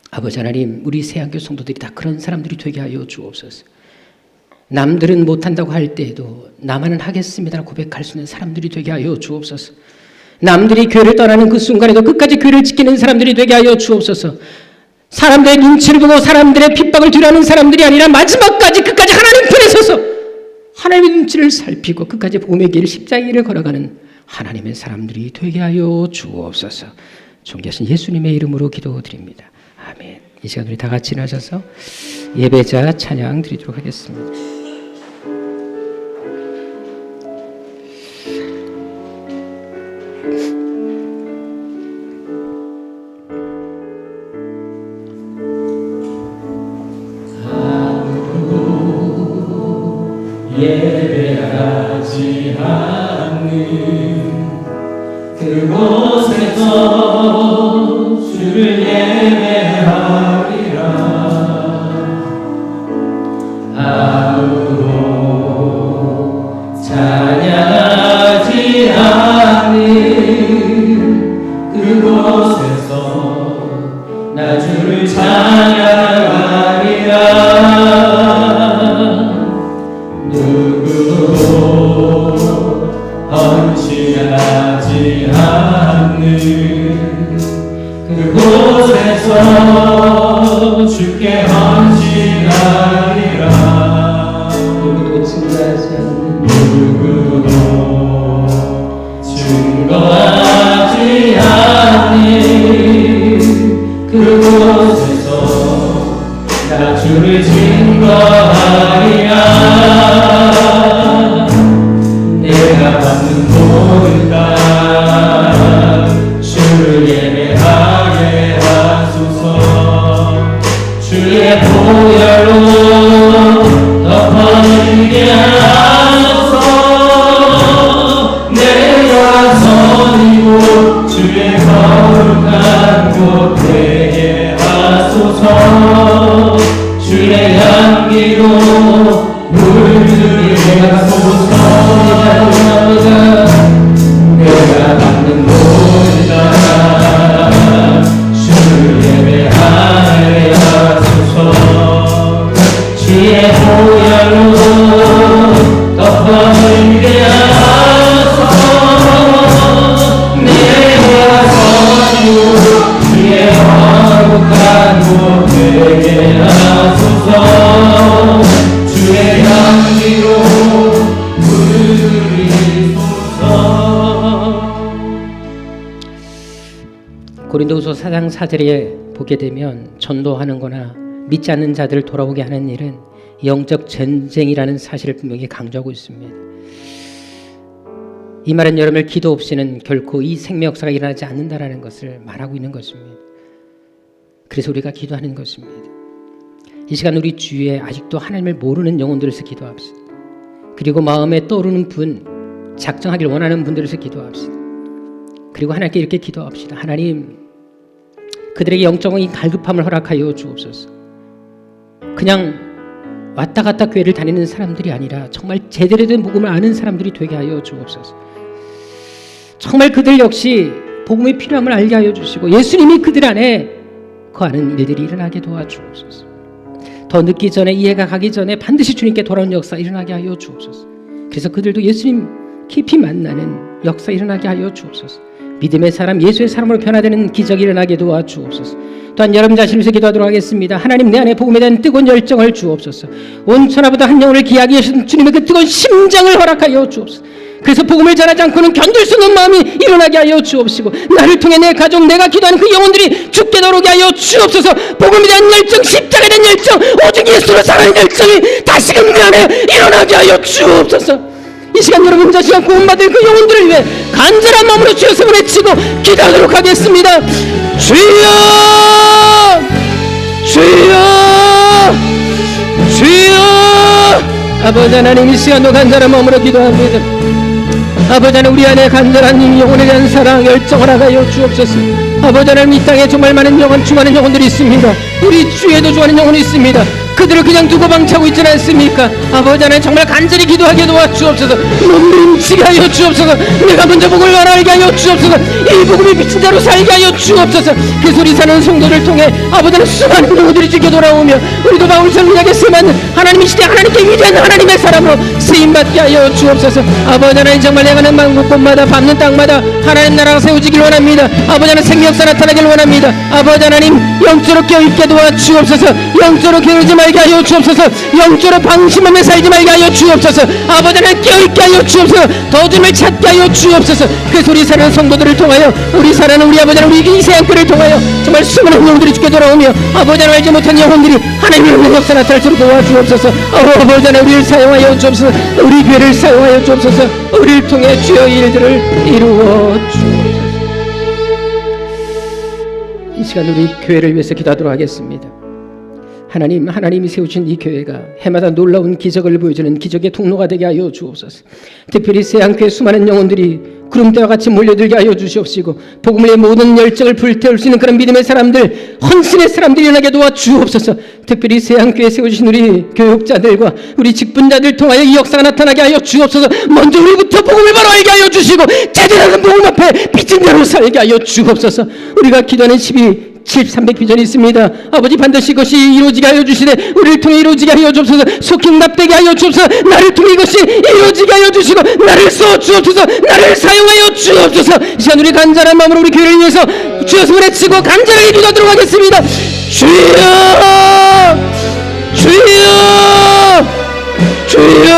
[SPEAKER 4] 아버지 하나님, 우리 새한교 성도들이 다 그런 사람들이 되게 하여 주옵소서. 남들은 못한다고 할 때에도 나만은 하겠습니다 고백할 수 있는 사람들이 되게 하여 주옵소서. 남들이 교회를 떠나는 그 순간에도 끝까지 교회를 지키는 사람들이 되게 하여 주옵소서. 사람들의 눈치를 보고 사람들의 핍박을 두려는 사람들이 아니라 마지막까지 끝까지 하나님 편에 서서 하나님의 눈치를 살피고 끝까지 복음의 길 십자가의 길을 걸어가는 하나님의 사람들이 되게 하여 주옵소서. 존귀하신 예수님의 이름으로 기도드립니다. 아멘. 이 시간 우리 다 같이 나셔서 예배자 찬양 드리도록 하겠습니다.
[SPEAKER 1] 예배하지 않는 그곳에서 주를 예배하리라. 아무도 찬양하지 않는 그곳에서 나 주를 찬양하리라. 누구도 헌신하지 않는 그곳에서 주께 헌신하리라.
[SPEAKER 4] 누구도 증거하지 않는
[SPEAKER 1] 누구도 증거하지 않는 그곳에서 나 주를 증거하리라. 내가 받는 모든 것 주를 예배하게 하소서. 주의 보혈로 덮어주게 하소서. 내가 선이고 주의 거룩한 곳 되게 하소서. 주의 향기로 물들이게 하소서. 내가 받는 모든 것 주를 예배하게 하소서. 주의 보혈로 덮어주게 하소서. 내가 선이고 주의 거룩한 곳 되게 하소서. 주의 향기로
[SPEAKER 4] 고린도후서 4장 4절에 보게 되면 전도하는 거나 믿지 않는 자들을 돌아오게 하는 일은 영적 전쟁이라는 사실을 분명히 강조하고 있습니다. 이 말은 여러분들 기도 없이는 결코 이 생명 역사가 일어나지 않는다라는 것을 말하고 있는 것입니다. 그래서 우리가 기도하는 것입니다. 이 시간 우리 주위에 아직도 하나님을 모르는 영혼들을 위해서 기도합시다. 그리고 마음에 떠오르는 분, 작정하길 원하는 분들을 위해서 기도합시다. 그리고 하나님께 이렇게 기도합시다. 하나님, 그들에게 영적인 갈급함을 허락하여 주옵소서. 그냥 왔다 갔다 교회를 다니는 사람들이 아니라 정말 제대로 된 복음을 아는 사람들이 되게 하여 주옵소서. 정말 그들 역시 복음의 필요함을 알게 하여 주시고 예수님이 그들 안에 거하는 일들이 일어나게 도와주옵소서. 더 늦기 전에, 이해가 가기 전에 반드시 주님께 돌아오는 역사 일어나게 하여 주옵소서. 그래서 그들도 예수님 깊이 만나는 역사 일어나게 하여 주옵소서. 믿음의 사람, 예수의 사람으로 변화되는 기적이 일어나게 도와주옵소서. 또한 여러분 자신을 위해서 기도하도록 하겠습니다. 하나님, 내 안에 복음에 대한 뜨거운 열정을 주옵소서. 온 천하보다 한 영혼을 귀하게 하신 주님의 그 뜨거운 심장을 허락하여 주옵소서. 그래서 복음을 전하지 않고는 견딜 수 없는 마음이 일어나게 하여 주옵시고, 나를 통해 내 가족, 내가 기도하는 그 영혼들이 죽게 나오게 하여 주옵소서. 복음에 대한 열정, 십자가에 대한 열정, 오직 예수로 사는 열정이 다시금 내 안에 일어나게 하여 주옵소서. 이 시간 여러분 자신과 구원받을 그 영혼들을 위해 간절한 마음으로 주여 세번 외치고 기도하도록 하겠습니다. 주여, 주여, 주여, 아버지 하나님, 이 시간도 간절한 마음으로 기도합니다. 아버지 하나님, 우리 안에 간절한 이 영혼에 대한 사랑, 열정을 하여 주옵소서. 아버지 하나님, 이 땅에 정말 많은 영혼, 수많은 영혼들이 있습니다. 우리 주에도 좋아하는 영혼이 있습니다. 그들을 그냥 두고 방치하고 있지 않습니까? 아버지 하나님, 정말 간절히 기도하게 도와주옵소서. 몸부림치게 하여 주옵소서. 내가 먼저 복을 알게 하여 주옵소서. 이 복음이 비친 대로 살게 하여 주옵소서. 그 소리 사는 성도를 통해 아버지 하나님, 수많은 영혼들이 주께 돌아오며 우리도 바울처럼 위하게 쓰임받는 하나님이 시대 하나님께 위대한 하나님의 사람으로 쓰임받게 하여 주옵소서. 아버지 하나님, 정말 내가 가는 만국 곳마다 밟는 땅마다 하나님 나라가 세워지길 원합니다. 아버지 하나님, 생명사 나타나길 원합니다. 아버지 하나님, 영적으로 깨어있게 도와주옵소서. 영적으로 게으르지 말게 하여 주옵소서. 영적으로 방심하며 살지 말게 하여 주옵소서. 아버지 하나님, 깨어있게 하여 주옵소서. 더 줌을 찾게 하여 주옵소서. 그 소리 사는 성도들을 통하여 우리 사랑하는 우리 아버지 하나님, 우리 이 세상교를 통하여 정말 수많은 영혼들이 주께 돌아오며 아버지 하나님, 알지 못한 영혼들이 하나님의 은혜 역사 나타날 수 있도록 도와주옵소서. 아버지 하나님, 우리를 사용하여 주옵소서. 우리 교회를 사용하여 주옵소서. 우리를 통해 주여 이 일들을 이루어 주옵소서. 이 시간 우리 교회를 위해서 기도하도록 하겠습니다. 하나님, 하나님이 세우신 이 교회가 해마다 놀라운 기적을 보여주는 기적의 통로가 되게 하여 주옵소서. 특별히 세안교회 수많은 영혼들이 구름대와 같이 몰려들게 하여 주시옵시고 복음의 모든 열정을 불태울 수 있는 그런 믿음의 사람들, 헌신의 사람들이 일어나게 도와주옵소서. 특별히 세안교회에 세우신 우리 교육자들과 우리 직분자들 통하여 이 역사가 나타나게 하여 주옵소서. 먼저 우리부터 복음을 바로 알게 하여 주시고 제대로 된 복음 앞에 비친 대로 살게 하여 주옵소서. 우리가 기도하는 300 비전이 있습니다. 아버지, 반드시 이것이 이루어지게 하여 주시되 우리를 통해 이루어지게 하여 주옵소서. 속행답되게 하여 주옵소서. 나를 통해 이것이 이루어지게 하여 주시고 나를 써 주옵소서. 나를 사용하여 주옵소서. 이 시간 우리 간절한 마음으로 우리 교회를 위해서 주여 손에 치고 간절하게 기도하도록 하겠습니다. 주여, 주여, 주여.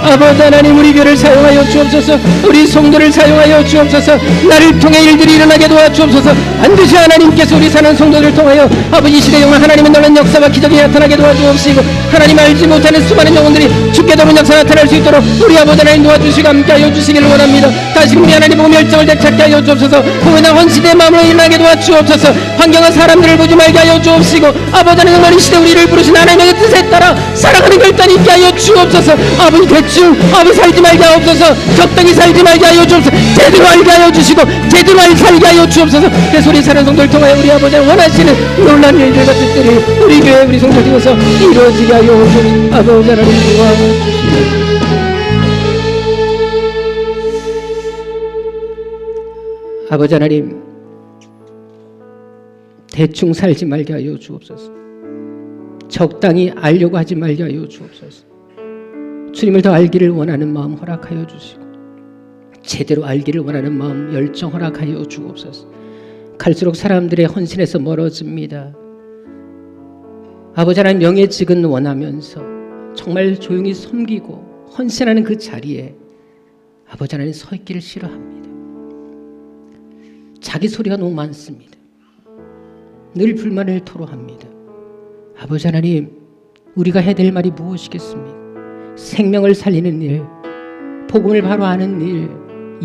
[SPEAKER 4] 아버지 하나님, 우리 교회를 사용하여 주옵소서. 우리 성도를 사용하여 주옵소서. 나를 통해 일들이 일어나게 도와주옵소서. 반드시 하나님께서 우리 사는 성도들을 통하여 아버지 시대 영원 하나님의 놀라운 역사와 기적이 나타나게 도와주옵시고 하나님 알지 못하는 수많은 영혼들이 주께 도는 역사 나타날 수 있도록 우리 아버지 하나님 도와주시고 함께하여 주시기를 원합니다. 다시 우리 하나님 복음 열정을 되찾게 하여 주옵소서. 복음의 헌신의 마음으로 일어나게 도와주옵소서. 환경과 사람들을 보지 말게 하여 주옵시고 아버지 하나님, 정말 이 시대 우리를 부르신 하나님의 뜻에 따라 살아가는 결단이 있게 하여 주옵소서. 아버지, 대충 아버지 살지 말게 하옵소서. 적당히 살지 말게 하여 주옵소서. 제대로 알게 하여 주시고 제대로 살게 하여 주옵소서. 그 소리 사는 성도를 통하여 우리 아버지 원하시는 놀라운 일들과 뜻들이 우리 교회 우리 성도 중에서 이루어지게 하여 주옵소서. 아버지 하나님 도와주시옵소서. 아버지 하나님, 대충 살지 말게 하여 주옵소서. 적당히 알려고 하지 말게 하여 주옵소서. 주님을 더 알기를 원하는 마음 허락하여 주시고 제대로 알기를 원하는 마음 열정 허락하여 주옵소서. 갈수록 사람들의 헌신에서 멀어집니다. 아버지 하나님, 명예직은 원하면서 정말 조용히 섬기고 헌신하는 그 자리에 아버지 하나님 서 있기를 싫어합니다. 자기 소리가 너무 많습니다. 늘 불만을 토로합니다. 아버지 하나님, 우리가 해야 될 말이 무엇이겠습니까? 생명을 살리는 일, 복음을 바로 아는 일,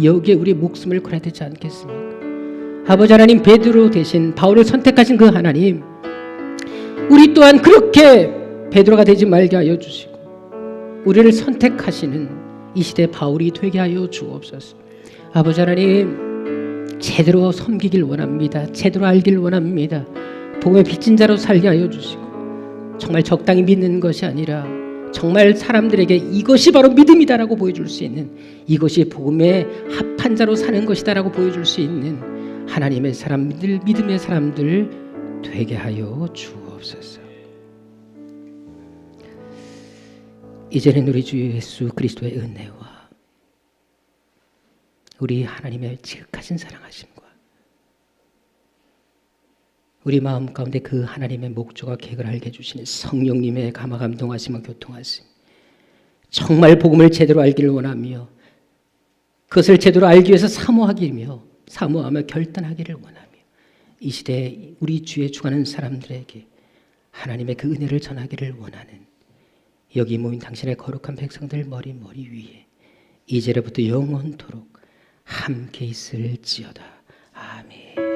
[SPEAKER 4] 여기에 우리 목숨을 걸어야 되지 않겠습니까? 아버지 하나님, 베드로 대신 바울을 선택하신 그 하나님, 우리 또한 그렇게 베드로가 되지 말게 하여 주시고 우리를 선택하시는 이 시대 바울이 되게 하여 주옵소서. 아버지 하나님, 제대로 섬기길 원합니다. 제대로 알길 원합니다. 복음의 빚진 자로 살게 하여 주시고 정말 적당히 믿는 것이 아니라 정말 사람들에게 이것이 바로 믿음이다라고 보여줄 수 있는, 이것이 복음의 합한 자로 사는 것이다라고 보여줄 수 있는 하나님의 사람들, 믿음의 사람들 되게 하여 주옵소서. 이제는 우리 주 예수 그리스도의 은혜와 우리 하나님의 지극하신 사랑하심과 우리 마음 가운데 그 하나님의 목적과 계획을 알게 해주시는 성령님의 감화 감동하심과 교통하심, 정말 복음을 제대로 알기를 원하며 그것을 제대로 알기 위해서 사모하며 결단하기를 원하며 이 시대에 우리 주에 주가는 사람들에게 하나님의 그 은혜를 전하기를 원하는 여기 모인 당신의 거룩한 백성들 머리 위에 이제로부터 영원토록 함께 있을지어다. 아멘.